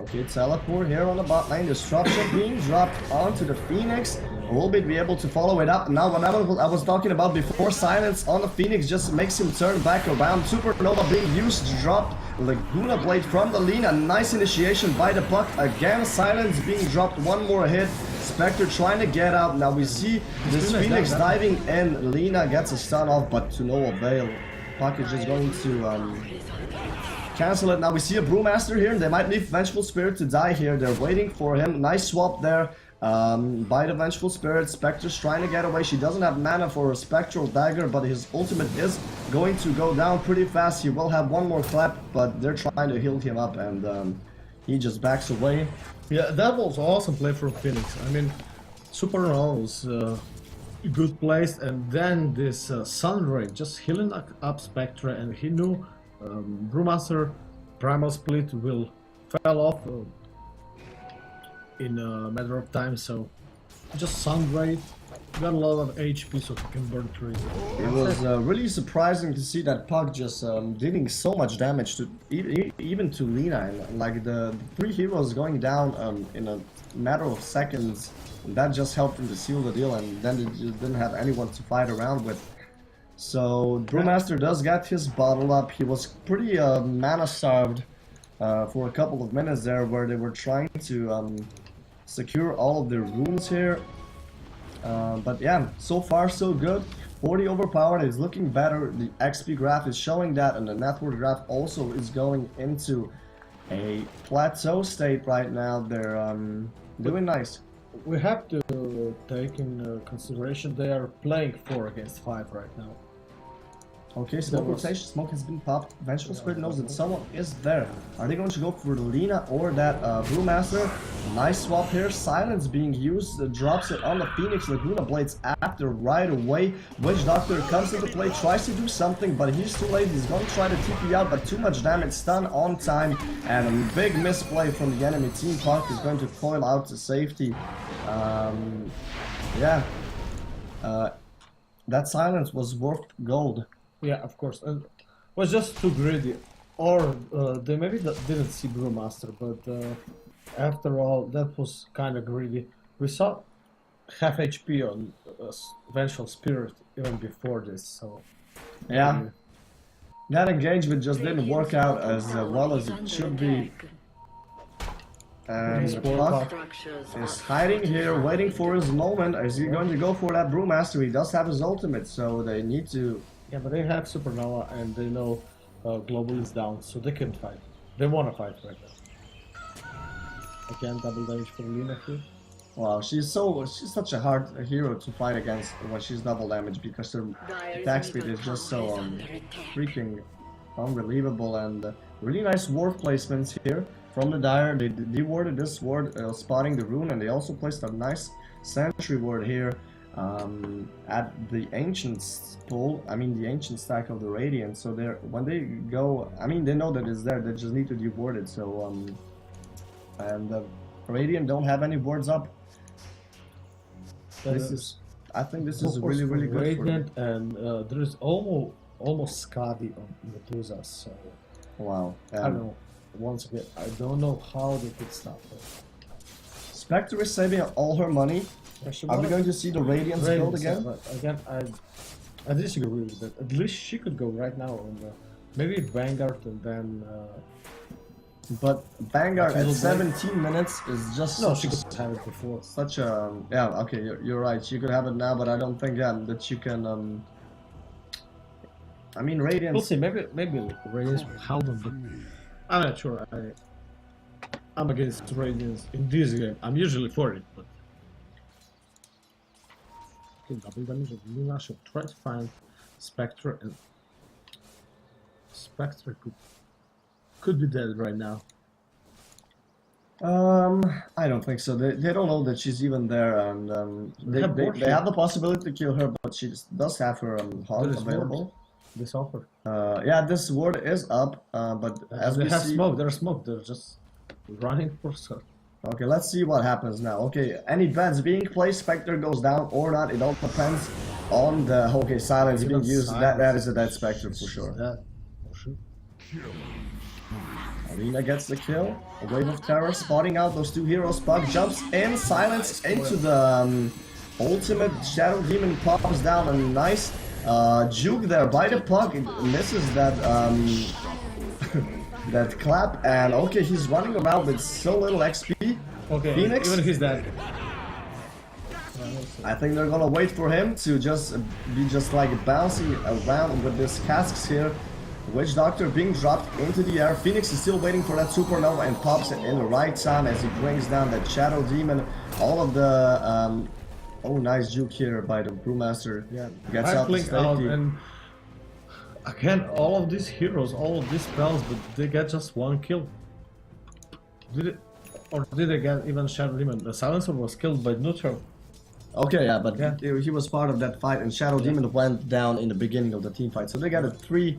[SPEAKER 1] okay, teleport here on the bot lane. Disruption being dropped onto the Phoenix. Will be able to follow it up. Now, what I was talking about before, silence on the Phoenix just makes him turn back around. Supernova being used, dropped. Laguna Blade from the Lina. Nice initiation by the Puck. Again, silence being dropped. One more hit. Spectre trying to get out. Now we see this Phoenix diving in. Lina gets a stun off, but to no avail. Puck is just going to cancel it. Now we see a Brewmaster here, and they might leave Vengeful Spirit to die here. They're waiting for him. Nice swap there. by the Vengeful Spirit. Spectre's trying to get away. She doesn't have mana for a Spectral Dagger, but his ultimate is going to go down pretty fast. He will have one more clap, but they're trying to heal him up, and he just backs away.
[SPEAKER 2] Yeah, that was awesome play from Phoenix. I mean, Supernova was good placed, and then this Sunray just healing up Spectre, and he knew Brewmaster Primal Split will fell off in a matter of time, so just Sunray got a lot of HP so he can burn through it.
[SPEAKER 1] It was really surprising to see that Puck just dealing so much damage to even to Lina, and like the three heroes going down in a matter of seconds. That just helped him to seal the deal, and then they just didn't have anyone to fight around with. So Brewmaster does get his bottle up. He was pretty mana starved for a couple of minutes there, where they were trying to secure all of their runes here. But yeah, so far so good. 40 overpowered is looking better. The XP graph is showing that, and the network graph also is going into a plateau state right now. They're doing nice.
[SPEAKER 2] We have to take in consideration they are playing 4 against 5 right now.
[SPEAKER 1] Okay, smoke rotation, smoke has been popped. Vengeful Spirit knows that someone is there. Are they going to go for the Lina or that Brewmaster? Nice swap here. Silence being used, drops it on the Phoenix. Laguna Blades after right away. Witch Doctor comes into play, tries to do something, but he's too late. He's going to try to TP out, but too much damage. Stun on time, and a big misplay from the enemy team. Puck is going to coil out to safety. Yeah. That silence was worth gold.
[SPEAKER 2] Yeah, of course. And was just too greedy, or they maybe didn't see Brewmaster, but after all, that was kind of greedy. We saw half HP on Vengeful Spirit even before this, so
[SPEAKER 1] yeah, that engagement just didn't work out as well as it should be. And Puck is hiding here, waiting for his moment. Is he going to go for that Brewmaster? He does have his ultimate, so they need to.
[SPEAKER 2] Yeah, but they have Supernova, and they know Global is down, so they can fight. They want to fight right now. Again, double damage for Lina here.
[SPEAKER 1] Wow, she's such a hard hero to fight against when she's double damage, because her attack speed is just so freaking unbelievable. And really nice ward placements here from the Dire. They dewarded this ward, spotting the rune, and they also placed a nice sentry ward here. At the Ancient's pool, I mean the Ancient stack of the Radiant, so they're, when they go, I mean they know that it's there, they just need to deward it, so and the Radiant don't have any wards up. This is, I think this is really good
[SPEAKER 2] Radiant, for and there is almost Skadi on Medusa, so
[SPEAKER 1] wow.
[SPEAKER 2] I don't know, once again, I don't know how they could stop it.
[SPEAKER 1] Spectre is saving all her money. Are we going to see the Radiance build again?
[SPEAKER 2] But again, I disagree with that. At least she could go right now on maybe Vanguard, and then.
[SPEAKER 1] But Vanguard at 17 minutes is just.
[SPEAKER 2] No, she could have it before.
[SPEAKER 1] Such a okay. You're right. She could have it now, but I don't think that you can. I mean, Radiance.
[SPEAKER 2] We'll see. Maybe Radiance will help them, but I'm not sure. I'm against Radiance in this game. I'm usually for it, but. Okay, double damage of Luna. Should try to find Spectre, and Spectre could be dead right now.
[SPEAKER 1] I don't think so. They don't know that she's even there, and they have the possibility to kill her, but she does have her heart available.
[SPEAKER 2] This offer.
[SPEAKER 1] Yeah, this ward is up, but as
[SPEAKER 2] they
[SPEAKER 1] we
[SPEAKER 2] have
[SPEAKER 1] see,
[SPEAKER 2] smoke. They're smoke. They're just running for stuff.
[SPEAKER 1] Okay, let's see what happens now. Okay, any bets being placed, Spectre goes down or not, it all depends on the... Okay, silence being used, that is a dead Spectre for sure.
[SPEAKER 2] Yeah, for sure.
[SPEAKER 1] Arena gets the kill, a wave of terror spotting out those two heroes. Puck jumps in, silence into the ultimate. Shadow Demon pops down, a nice juke there by the Puck. It misses that that clap, and okay, he's running around with so little XP.
[SPEAKER 2] Okay,
[SPEAKER 1] Phoenix,
[SPEAKER 2] even he's dead.
[SPEAKER 1] I think they're gonna wait for him to just be like bouncing around with these casks here. Witch Doctor being dropped into the air. Phoenix is still waiting for that supernova and pops it in the right time as he brings down that Shadow Demon. All of the oh, nice juke here by the Brewmaster.
[SPEAKER 2] Yeah,
[SPEAKER 1] Gets out to safety.
[SPEAKER 2] and again, all of these heroes, all of these spells, but they get just one kill. Did it, or did they get even Shadow Demon? The Silencer was killed by Neutral.
[SPEAKER 1] Okay, yeah, but
[SPEAKER 2] Yeah.
[SPEAKER 1] he was part of that fight, and Shadow Demon went down in the beginning of the team fight. So they got three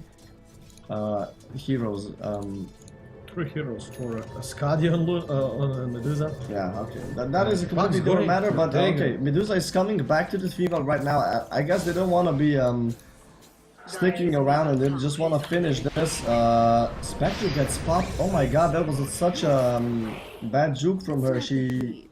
[SPEAKER 1] heroes.
[SPEAKER 2] 3 heroes for Skadi on Medusa.
[SPEAKER 1] Yeah, okay. That is a completely
[SPEAKER 2] Bugs
[SPEAKER 1] different
[SPEAKER 2] going
[SPEAKER 1] matter,
[SPEAKER 2] for
[SPEAKER 1] but
[SPEAKER 2] Dagon.
[SPEAKER 1] okay. Medusa is coming back to the field right now. I guess they don't want to be sticking around and they just want to finish this. Spectre gets popped. Oh my god, that was such a bad juke from her. She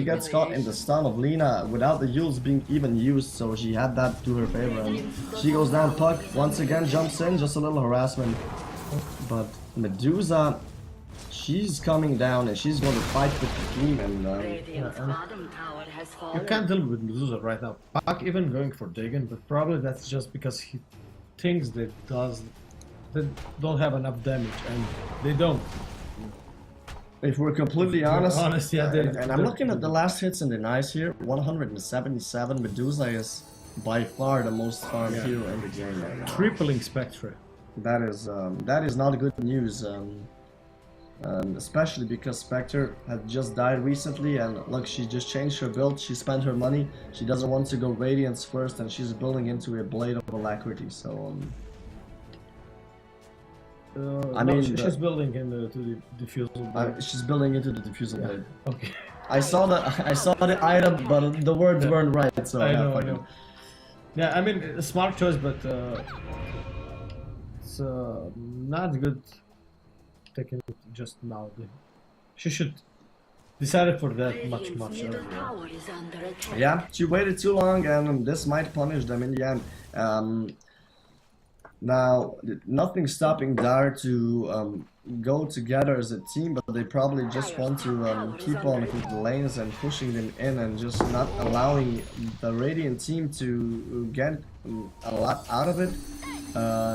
[SPEAKER 1] gets caught in the stun of Lina without the Yules being even used, so she had that to her favor. And she goes down. Puck once again jumps in, just a little harassment. But Medusa, she's coming down and she's going to fight with the team. And
[SPEAKER 3] Radiant's bottom tower has fallen.
[SPEAKER 2] You can't deal with Medusa right now. Pac even going for Dagon, but probably that's just because he thinks they don't have enough damage, and they don't.
[SPEAKER 1] if we're completely honest,
[SPEAKER 2] Yeah,
[SPEAKER 1] and I'm looking at the last hits in the nice here, 177. Medusa is by far the most farmed hero in the game right now.
[SPEAKER 2] tripling Spectre.
[SPEAKER 1] That is not good news, especially because Spectre had just died recently, and look, she just changed her build. She spent her money. She doesn't want to go Radiance first, and she's building into a Blade of Alacrity. So I mean,
[SPEAKER 2] she's building into the diffusal.
[SPEAKER 1] she's building into the Diffusal Blade.
[SPEAKER 2] Okay.
[SPEAKER 1] I saw the item, but the words weren't right. So
[SPEAKER 2] I
[SPEAKER 1] yeah,
[SPEAKER 2] know, I
[SPEAKER 1] fuck it.
[SPEAKER 2] know. Yeah, I mean, a smart choice, but it's not good taking it just now. She should decided for that much
[SPEAKER 3] Radiant's middle
[SPEAKER 2] earlier.
[SPEAKER 3] tower is under attack.
[SPEAKER 1] Yeah, she waited too long, and this might punish them in the end. Now, nothing's stopping Dire to go together as a team, but they probably just want to keep on with the lanes and pushing them in and just not allowing the Radiant team to get a lot out of it.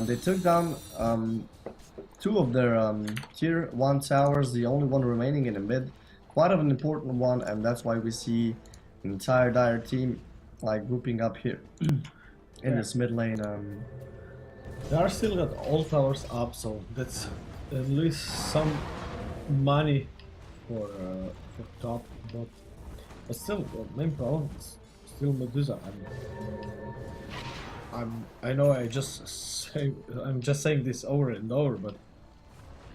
[SPEAKER 1] They took down two of their tier 1 towers, the only one remaining in the mid. Quite of an important one, and that's why we see the entire Dire team like grouping up here in this mid lane.
[SPEAKER 2] They are still got all towers up, so that's at least some money for top. But still, the main problem is still Medusa. I know I'm just saying this over and over, but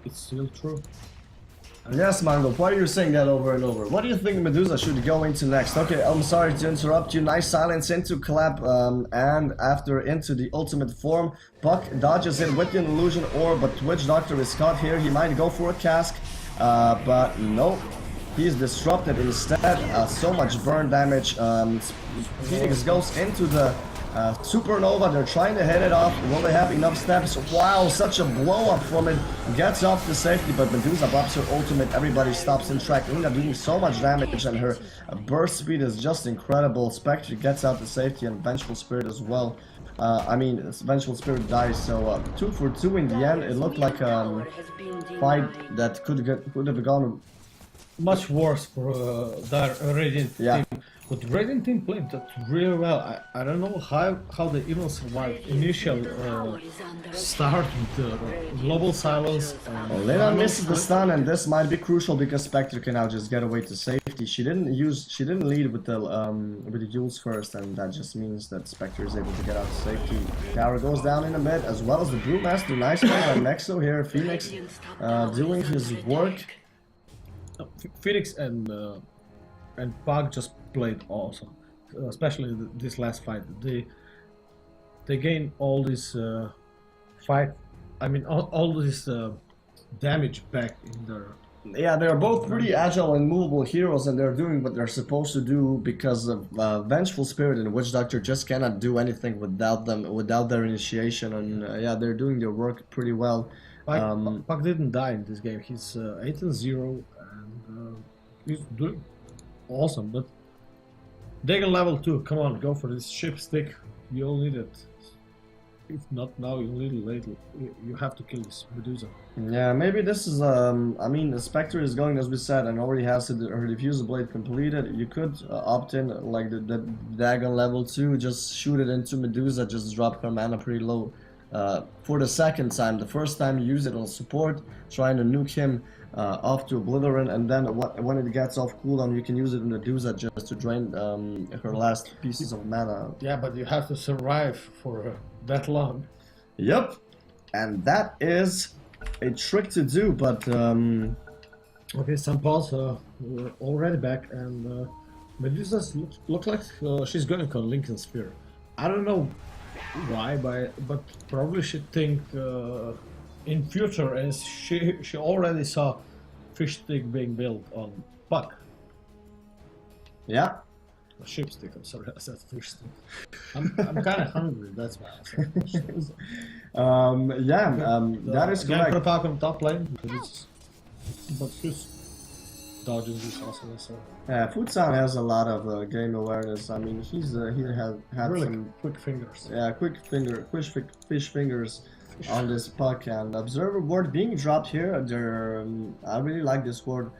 [SPEAKER 2] it's still true.
[SPEAKER 1] Yes, Mango, why are you saying that over and over? What do you think Medusa should go into next? Okay, I'm sorry to interrupt you. Nice silence into Clap, and after into the ultimate form. Puck dodges in with the illusion orb, but Witch Doctor is caught here. He might go for a cask, but no. He's disrupted instead. So much burn damage. Phoenix goes into the supernova. They're trying to hit it off. Will they have enough steps? Wow, such a blow up from it. Gets off to safety, but Medusa pops her ultimate. Everybody stops in track. Lina doing so much damage, and her burst speed is just incredible. Spectre gets out to safety, and Vengeful Spirit as well. I mean, Vengeful Spirit dies, so 2 for 2 in the end. It looked like a fight that could have gone
[SPEAKER 2] Much worse for their Radiant
[SPEAKER 1] Yeah.
[SPEAKER 2] team. But Radiant team played that really well. I don't know how they even survived initial start with the global silence.
[SPEAKER 1] Lina misses the stun, and this might be crucial because Spectre can now just get away to safety. She didn't lead with the Yules first, and that just means that Spectre is able to get out to safety. Tower goes down in a bit, as well as the Brewmaster. Nice one on Nexo here. Phoenix doing his work.
[SPEAKER 2] Phoenix and Pug just played awesome, especially this last fight. They gained all this fight. I mean, all this damage back in their.
[SPEAKER 1] Yeah, they're both pretty agile and movable heroes, and they're doing what they're supposed to do because of Vengeful Spirit and Witch Doctor just cannot do anything without them, without their initiation. And yeah, they're doing their work pretty well.
[SPEAKER 2] Pug didn't die in this game. He's 8-0 and he's doing awesome. But Dagon level 2, come on, go for this ship stick. You'll need it. if not now, a little later, you have to kill this Medusa.
[SPEAKER 1] Yeah, maybe this is I mean, the Spectre is going as we said and already has her diffuser blade completed. You could opt in like the Dagon level 2, just shoot it into Medusa, just drop her mana pretty low. For the second time, the first time you use it on support, trying to nuke him off to Oblivion, and then when it gets off cooldown, you can use it in Medusa just to drain her last pieces of mana.
[SPEAKER 2] Yeah, but you have to survive for that long.
[SPEAKER 1] Yep, and that is a trick to do, but
[SPEAKER 2] Okay, some pause. We're already back, and Medusa look like she's going on Lincoln Sphere. I don't know why, but probably she think in future, as she already saw fish stick being built on Puck.
[SPEAKER 1] yeah.
[SPEAKER 2] Ship stick. I'm sorry, I said fish stick. I'm kind of hungry. That's why I said fish stick.
[SPEAKER 1] That is correct.
[SPEAKER 2] Gank Puck on top lane, but he's dodging this also. So
[SPEAKER 1] Yeah, Futsan has a lot of game awareness. I mean, he has had
[SPEAKER 2] really
[SPEAKER 1] some
[SPEAKER 2] quick fingers.
[SPEAKER 1] quick fish fingers on this puck, and observer ward being dropped here. I really like this ward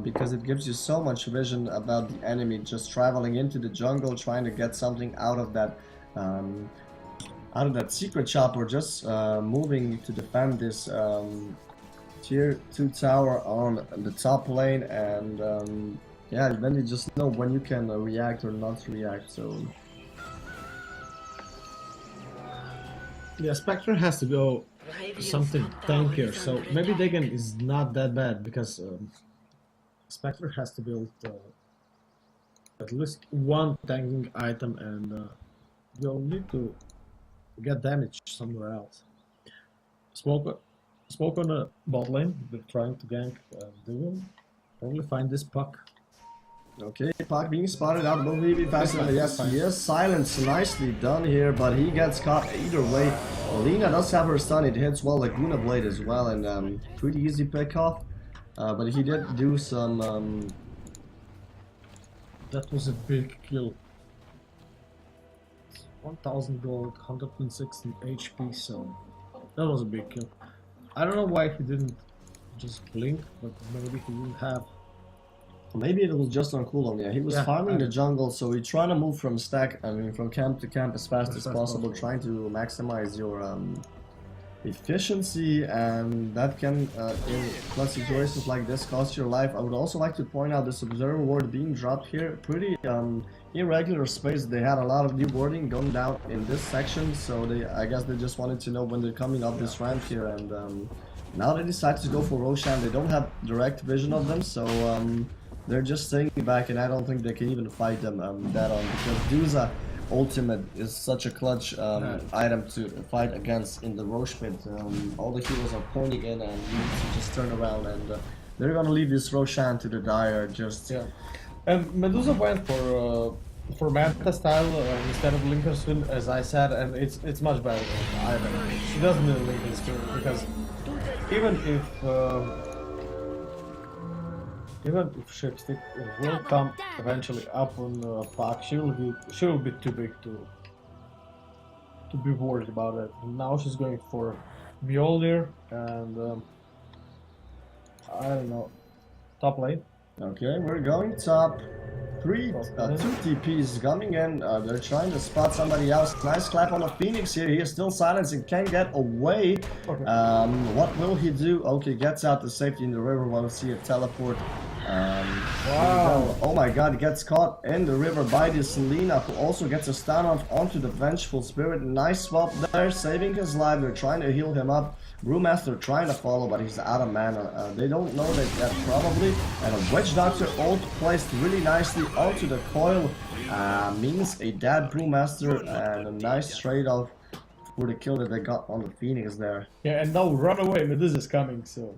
[SPEAKER 1] because it gives you so much vision about the enemy just traveling into the jungle, trying to get something out of that secret shop, or just moving to defend this tier 2 tower on the top lane, and yeah, then you just know when you can react or not react. So
[SPEAKER 2] Yeah, Spectre has to go something tankier, so maybe Dagon is not that bad, because Spectre has to build at least one tanking item, and you'll need to get damage somewhere else. Smoke on the bot lane, they're trying to gank, they will probably find this puck.
[SPEAKER 1] okay, Puck being spotted out, will he be faster? Yes, he is. Silence, nicely done here, but he gets caught either way. Lina does have her stun, it hits well, Laguna Blade as well, and pretty easy pick off. But he did do some...
[SPEAKER 2] That was a big kill. 1000 gold, 116 HP, so that was a big kill. I don't know why he didn't just blink, but maybe he didn't have...
[SPEAKER 1] Maybe it was just on cooldown. Yeah, he was farming the jungle, so he's trying to move from from camp to camp as fast as possible, trying to maximize your efficiency, and that can, in clutch situations like this, cost your life. I would also like to point out this observer ward being dropped here. Pretty irregular space. They had a lot of new warding going down in this section, so I guess they just wanted to know when they're coming up this ramp here, and now they decided to go for Roshan. They don't have direct vision of them, so they're just staying back, and I don't think they can even fight them that on, because Duza ultimate is such a clutch item to fight against in the Roche pit. All the heroes are pointing in, and you need to just turn around, and they're gonna leave this Roshan to the Dire. Just
[SPEAKER 2] And Medusa went for Manta style instead of Lincoln Sphere, as I said, and it's much better than either. She doesn't need Lincoln Sphere, because even if Shipstick will come eventually up on Puck, she will be too big to be worried about it. And now she's going for Mjolnir, and I don't know, top lane.
[SPEAKER 1] okay, we're going top. Two TPs coming in. They're trying to spot somebody else. Nice clap on the Phoenix here. He is still silenced and can't get away.
[SPEAKER 2] Okay.
[SPEAKER 1] What will he do? Okay, gets out to safety in the river. Want to see a teleport. Wow. Oh my god, he gets caught in the river by this Selena, who also gets a stun off onto the Vengeful Spirit. Nice swap there, saving his life. They're trying to heal him up. Brewmaster trying to follow, but he's out of mana. They don't know that yet, probably. And a Witch Doctor ult placed really nicely onto the coil means a dead Brewmaster, and a nice trade-off for the kill that they got on the Phoenix there.
[SPEAKER 2] Yeah, and now run away, but this is coming, so...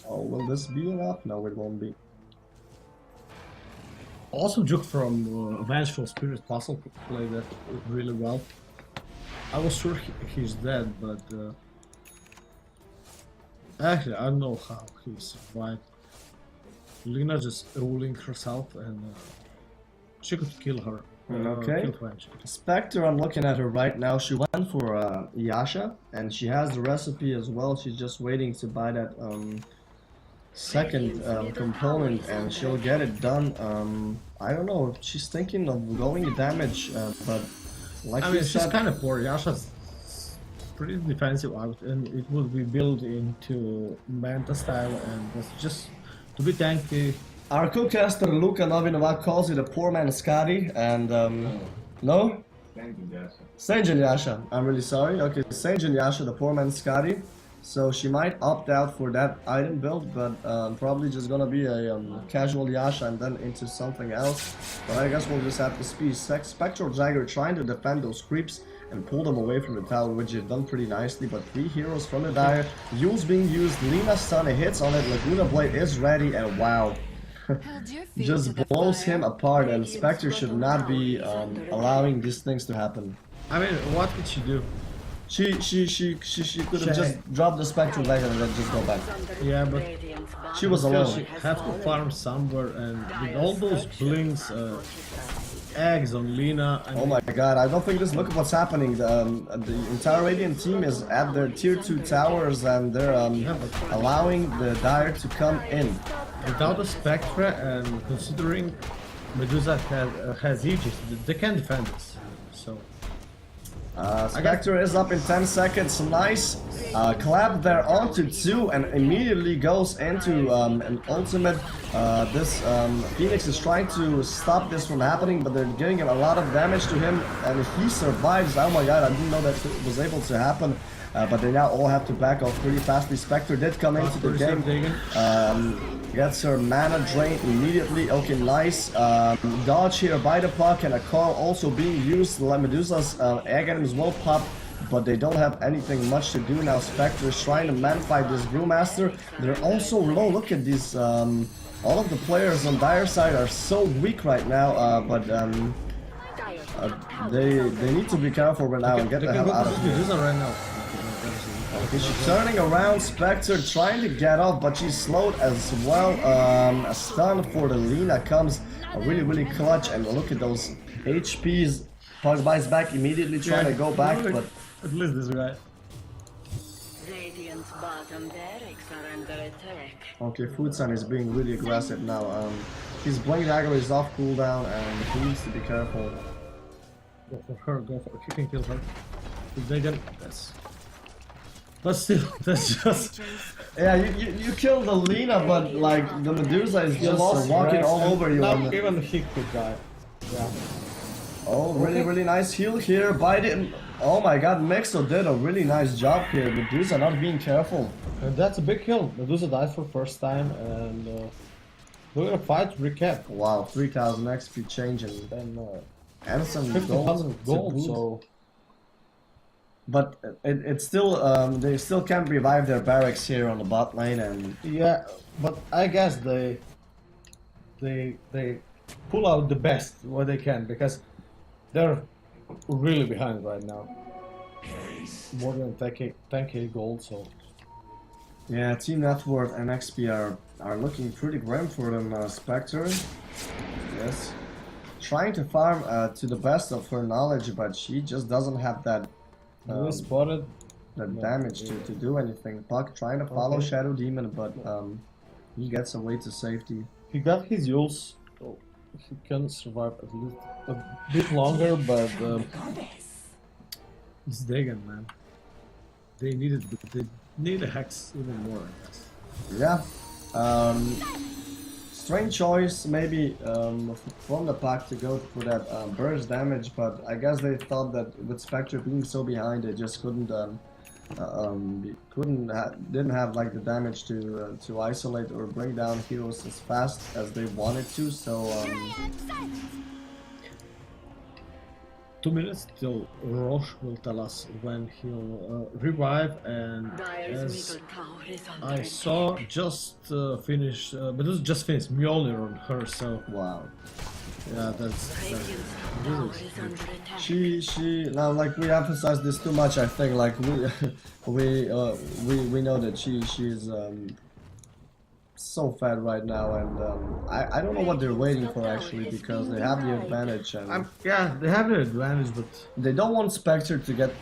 [SPEAKER 1] Oh, will this be enough? No, it won't be.
[SPEAKER 2] Also, Juke from Vengeful Spirit Puzzle played that really well. I was sure he's dead, but... Actually, I don't know how he survived. Lina just ruling herself, and she could kill her
[SPEAKER 1] Okay.
[SPEAKER 2] kill range.
[SPEAKER 1] Spectre, I'm looking at her right now. She went for Yasha, and she has the recipe as well. She's just waiting to buy that second component, and she'll get it done. I don't know. She's thinking of going damage, but like
[SPEAKER 2] I
[SPEAKER 1] you
[SPEAKER 2] mean, she's
[SPEAKER 1] said,
[SPEAKER 2] kind of poor. Yasha's pretty defensive out, and it would be built into Manta style, and that's just to be tanky.
[SPEAKER 1] our co-caster Luka Novinova calls it a poor man's Scotty, and no? Saint Yasha. I'm really sorry. Okay, Saint Yasha, the poor man's Scotty. So she might opt out for that item build, but probably just gonna be a casual Yasha and then into something else. But I guess we'll just have to see. Spectral Jagger trying to defend those creeps and pull them away from the tower, which you've done pretty nicely. But 3 heroes from the Dire. Yule's being used. Lina's stun hits on it. Laguna Blade is ready, and wow. Just blows him apart, and Spectre should not be allowing these things to happen.
[SPEAKER 2] I mean, what could she do?
[SPEAKER 1] She could have just dropped the Spectral Dagger and then just go back.
[SPEAKER 2] Yeah, but
[SPEAKER 1] She was
[SPEAKER 2] still,
[SPEAKER 1] alone.
[SPEAKER 2] she have to farm somewhere, and with all those blinks, eggs on Lina. I
[SPEAKER 1] Oh
[SPEAKER 2] mean,
[SPEAKER 1] my god, I don't think this. Look at what's happening. The entire Radiant team is at their tier 2 towers, and they're allowing the Dire to come in.
[SPEAKER 2] without a Spectre and considering Medusa has Aegis, they can defend this. So.
[SPEAKER 1] Spectre is up in 10 seconds, nice clap there onto 2 and immediately goes into an ultimate. This Phoenix is trying to stop this from happening, but they're getting a lot of damage to him and he survives. Oh my god, I didn't know that it was able to happen. But they now all have to back off pretty fastly. Spectre did come into the game. Gets her mana drain immediately. Okay, nice. Dodge here by the puck and a call also being used. Medusa's Egemen will pop, but they don't have anything much to do now. Spectre is trying to man fight this Brewmaster. They're also low. Look at these. All of the players on Dire side are so weak right now, but they need to be careful right now and get the hell out of here.
[SPEAKER 2] Medusa right now.
[SPEAKER 1] Okay, she's turning around, Spectre trying to get off, but she's slowed as well. A stun for the Lina comes really clutch, and look at those HPs. Pug buys back immediately, trying to go back, but
[SPEAKER 2] at least this guy.
[SPEAKER 3] Radiant's bottom barracks are under attack.
[SPEAKER 1] okay, Foodsan is being really aggressive now. His Blink Dagger is off cooldown, and he needs to be careful.
[SPEAKER 2] Go for her, go for her. You can kill her. If they get this. But still, that's just.
[SPEAKER 1] Yeah, you killed the Lina, but like the Medusa is just
[SPEAKER 2] lost
[SPEAKER 1] walking
[SPEAKER 2] rest,
[SPEAKER 1] all
[SPEAKER 2] and
[SPEAKER 1] over you.
[SPEAKER 2] Not
[SPEAKER 1] on the-
[SPEAKER 2] even he could die. Yeah.
[SPEAKER 1] Oh, really nice heal here by the... Oh my god, Mexo did a really nice job here. Medusa not being careful.
[SPEAKER 2] And that's a big kill. Medusa died for first time, and we're gonna fight recap.
[SPEAKER 1] Wow, 3000 XP change and
[SPEAKER 2] Then
[SPEAKER 1] and some
[SPEAKER 2] 1500 gold.
[SPEAKER 1] to boot.
[SPEAKER 2] So
[SPEAKER 1] But it's still they still can't revive their barracks here on the bot lane, and
[SPEAKER 2] yeah, but I guess they pull out the best what they can because they're really behind right now. More than 10k gold, so
[SPEAKER 1] yeah, team net worth and XP are looking pretty grim for them. Spectre, yes, trying to farm to the best of her knowledge, but she just doesn't have that.
[SPEAKER 2] we spotted.
[SPEAKER 1] The damage to do anything. Puck trying to follow
[SPEAKER 2] Okay.
[SPEAKER 1] Shadow Demon, but he gets away to safety.
[SPEAKER 2] He got his use. So he can survive at least a bit longer, but it's Dagon, man. They need a hex even more, I guess.
[SPEAKER 1] Yeah. Strange choice, maybe from the pack to go for that burst damage, but I guess they thought that with Spectre being so behind, they just couldn't didn't have like the damage to isolate or bring down heroes as fast as they wanted to. So
[SPEAKER 2] 2 minutes till Roche will tell us when he'll revive, and
[SPEAKER 3] Dire's
[SPEAKER 2] as
[SPEAKER 3] middle tower is under
[SPEAKER 2] I
[SPEAKER 3] attack.
[SPEAKER 2] saw just finished, but this just finished Mjolnir on her, so
[SPEAKER 1] wow.
[SPEAKER 2] yeah, that's
[SPEAKER 3] Radiant's tower is under attack.
[SPEAKER 1] She now, like, we emphasize this too much. I think like we know that she's so fed right now, and I don't know what they're waiting for actually, because they have the advantage, and
[SPEAKER 2] Yeah, they have the advantage, but
[SPEAKER 1] they don't want Spectre to get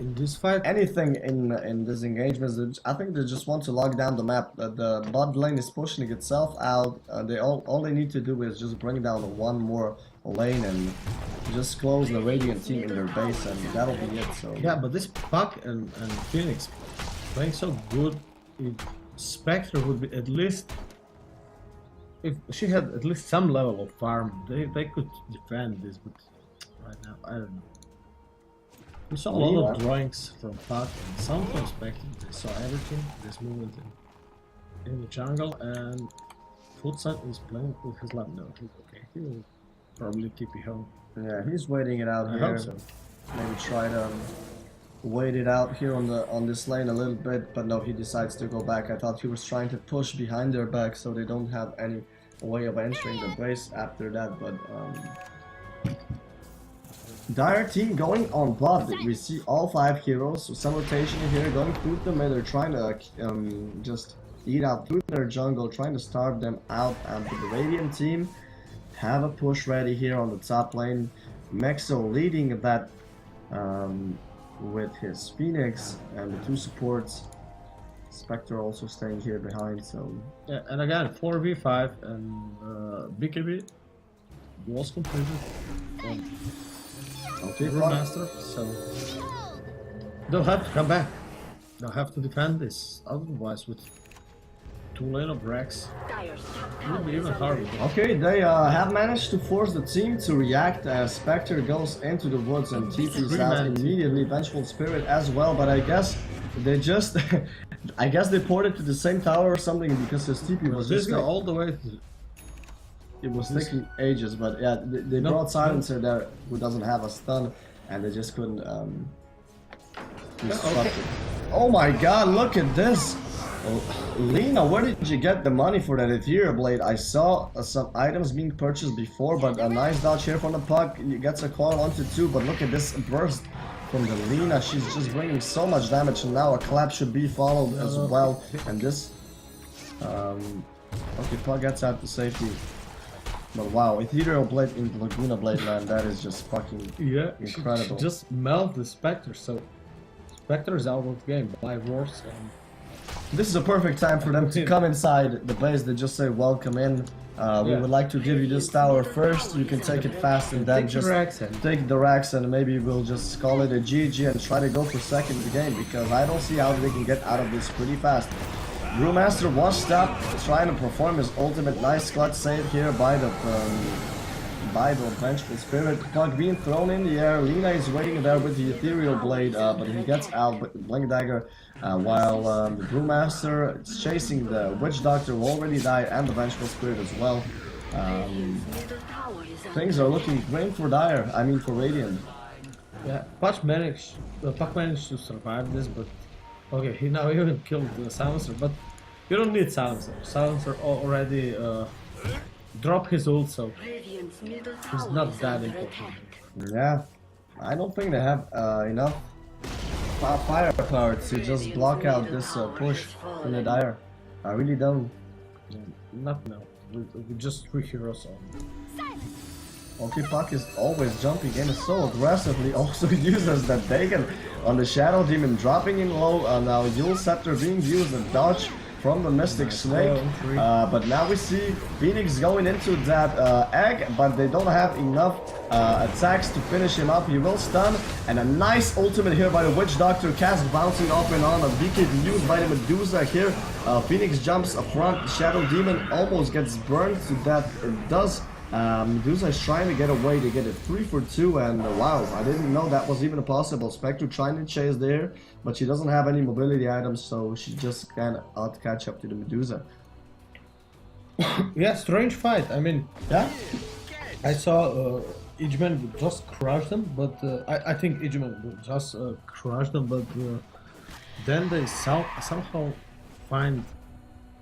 [SPEAKER 2] in this fight,
[SPEAKER 1] anything in this engagement. I think they just want to lock down the map. The bot lane is pushing itself out. They all they need to do is just bring down one more lane and just close the Radiant team in their base, and that'll be it. So
[SPEAKER 2] yeah, but this Puck and Phoenix playing so good, if Spectre would be at least, if she had at least some level of farm, they could defend this, but right now, I don't know. We saw a lot of drawings from Puck and some from Spectre. They saw everything, this movement in the jungle, and Futsan is playing with his lab. No, he's okay. He will probably TP home.
[SPEAKER 1] yeah, he's waiting it out
[SPEAKER 2] I
[SPEAKER 1] here.
[SPEAKER 2] hope so.
[SPEAKER 1] Maybe try to wait it out here on this lane a little bit, but no, he decides to go back. I thought he was trying to push behind their back so they don't have any way of entering the base after that, but Dire team going on bot. We see all 5 heroes, so some rotation here going through the mid. They're trying to just eat out through their jungle, trying to starve them out. And the Radiant team have a push ready here on the top lane. Mexo leading that with his Phoenix and the 2 supports. Spectre also staying here behind, so
[SPEAKER 2] Yeah, and again, 4v5 and BKB was completed.
[SPEAKER 1] okay,
[SPEAKER 2] Master, so they'll have to come back. They'll have to defend this. Otherwise, with 2 lane of Rex,
[SPEAKER 3] Dire's top
[SPEAKER 2] it would
[SPEAKER 3] tower
[SPEAKER 2] be
[SPEAKER 3] is
[SPEAKER 2] even
[SPEAKER 3] under
[SPEAKER 2] harder.
[SPEAKER 3] attack.
[SPEAKER 1] Okay, they have managed to force the team to react as Spectre goes into the woods and TP's out immediately. Vengeful Spirit as well, but I guess they just, I guess they ported to the same tower or something because his TP was
[SPEAKER 2] This
[SPEAKER 1] just,
[SPEAKER 2] go all the way to
[SPEAKER 1] it was taking ages, but yeah, they
[SPEAKER 2] No,
[SPEAKER 1] brought Silencer there who doesn't have a stun, and they just couldn't disrupt it. Oh my god, look at this! Lena, where did you get the money for that Ethereal Blade? I saw some items being purchased before, but a nice dodge here from the Puck. He gets a coil onto 2, but look at this burst from the Lena. She's just bringing so much damage, and now a clap should be followed as well. And this... okay, Puck gets out to safety. But wow, Ethereal Blade into Laguna Blade, man, that is just fucking incredible.
[SPEAKER 2] She just melt the Spectre, so Spectre is out of the game by Roars.
[SPEAKER 1] This is a perfect time for them to come inside the base. They just say, welcome in. We would like to give you this tower first. You can take it fast and then just take the racks, and maybe we'll just call it a GG and try to go for second game, because I don't see how they can get out of this pretty fast. Brewmaster was stopped trying to perform his ultimate. Nice clutch save here by the Vengeful Spirit. Puck being thrown in the air. Lena is waiting there with the Ethereal Blade, but he gets out with the Blink Dagger, while the Brewmaster is chasing the Witch Doctor who already died, and the Vengeful Spirit as well.
[SPEAKER 3] Middle tower is under
[SPEAKER 1] Things are looking great for Dire, I mean for Radiant.
[SPEAKER 2] Yeah, Puck managed to survive this, but okay, he now even killed the Silencer, but you don't need Silencer. Silencer already dropped his ult, so
[SPEAKER 3] Radiant's middle
[SPEAKER 2] he's
[SPEAKER 3] tower
[SPEAKER 2] not
[SPEAKER 3] is
[SPEAKER 2] that
[SPEAKER 3] under
[SPEAKER 2] important.
[SPEAKER 3] attack.
[SPEAKER 1] Yeah, I don't think they have enough firepower to just block out this push from the Dire. I really don't.
[SPEAKER 2] Not now. We just 3 heroes on.
[SPEAKER 1] Okay, Puck is always jumping in so aggressively, also uses the Dagon on the Shadow Demon, dropping in low. Now Yule Scepter being used, a dodge from the Mystic Snake. But now we see Phoenix going into that egg, but they don't have enough attacks to finish him up. He will stun, and a nice ultimate here by the Witch Doctor, cast bouncing off and on. A BKB used by the Medusa here. Phoenix jumps up front, Shadow Demon almost gets burned to death. It does. Medusa is trying to get away. They get a 3 for 2, and wow, I didn't know that was even possible. Spectre trying to chase there, but she doesn't have any mobility items, so she just can't catch up to the Medusa.
[SPEAKER 2] Yeah, strange fight. I mean,
[SPEAKER 1] Yeah,
[SPEAKER 2] I saw Egemen would just crush them, but I think Egemen would just crush them, but then they somehow find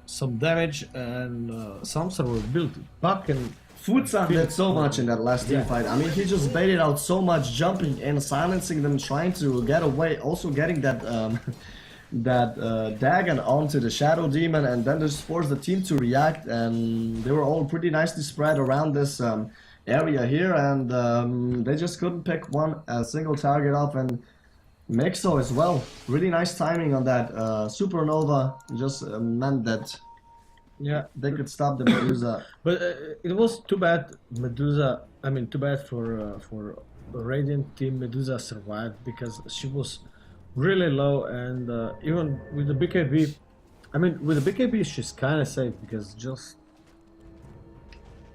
[SPEAKER 2] some damage, and some sort of built back and
[SPEAKER 1] Futsan did so much in that last team fight. I mean, he just baited out so much, jumping and silencing them, trying to get away, also getting that that Dagon onto the Shadow Demon, and then just forced the team to react, and they were all pretty nicely spread around this area here, and they just couldn't pick a single target off, and Mexo as well. Really nice timing on that Supernova, just meant that
[SPEAKER 2] Yeah,
[SPEAKER 1] they could stop the Medusa.
[SPEAKER 2] but it was too bad Medusa. I mean, too bad for Radiant team. Medusa survived because she was really low, and even with the BKB, I mean, with the BKB she's kind of safe because just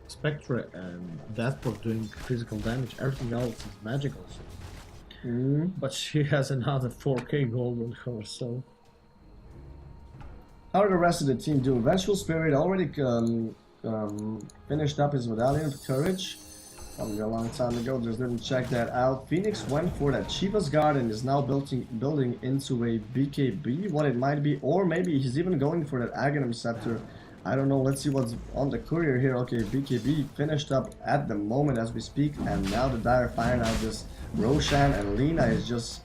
[SPEAKER 2] Spectre and Deathport doing physical damage. Everything else is magical. So. But she has another 4k gold on her, so.
[SPEAKER 1] How did the rest of the team do? Vengeful Spirit already finished up his Medallion of Courage. Probably a long time ago, just didn't check that out. Phoenix went for that Shiva's Guard and is now building into a BKB, what it might be, or maybe he's even going for that Egemen Scepter. I don't know, let's see what's on the courier here. Okay, BKB finished up at the moment as we speak, and now the Dire firing out this Roshan, and Lina is just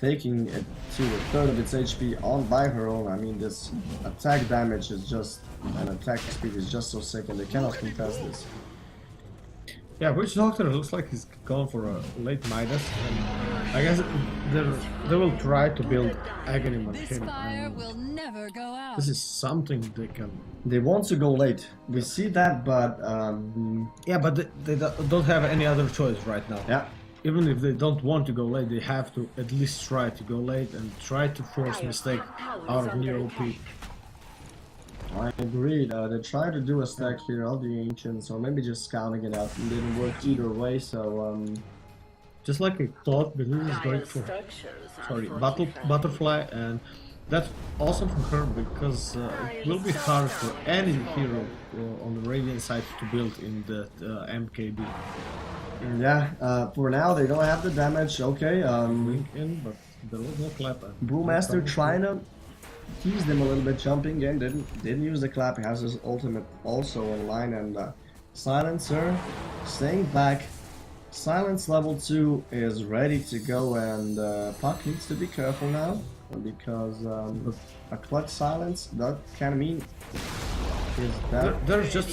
[SPEAKER 1] taking it to a third of its HP on by her own. I mean, this attack damage is just, and attack speed is just so sick, and they cannot contest this.
[SPEAKER 2] Yeah, Witch Doctor looks like he's going for a late Midas, and I guess they will try to build Agony on
[SPEAKER 4] This
[SPEAKER 2] him.
[SPEAKER 4] fire
[SPEAKER 2] And
[SPEAKER 4] will never go out.
[SPEAKER 2] this is something they can.
[SPEAKER 1] They want to go late. We see that, but
[SPEAKER 2] Yeah, but they don't have any other choice right now.
[SPEAKER 1] yeah.
[SPEAKER 2] Even if they don't want to go late, they have to at least try to go late and try to force mistake out of Neo OP.
[SPEAKER 1] I agreed. They tried to do a stack here of the Ancients, or maybe just scouting it out. It didn't work either way, so
[SPEAKER 2] Just like I thought, Medusa is going for Butterfly, and that's awesome for her because it will be hard for any hero on the Radiant side to build in the MKB.
[SPEAKER 1] yeah. For now, they don't have the damage. Okay.
[SPEAKER 2] Link in, but there was no clap.
[SPEAKER 1] Brewmaster trying to tease them a little bit, jumping in. Didn't use the clap. He has his ultimate also online, and Silencer staying back. Silence level 2 is ready to go, and Puck needs to be careful now because a clutch silence that can mean is that.
[SPEAKER 2] There's just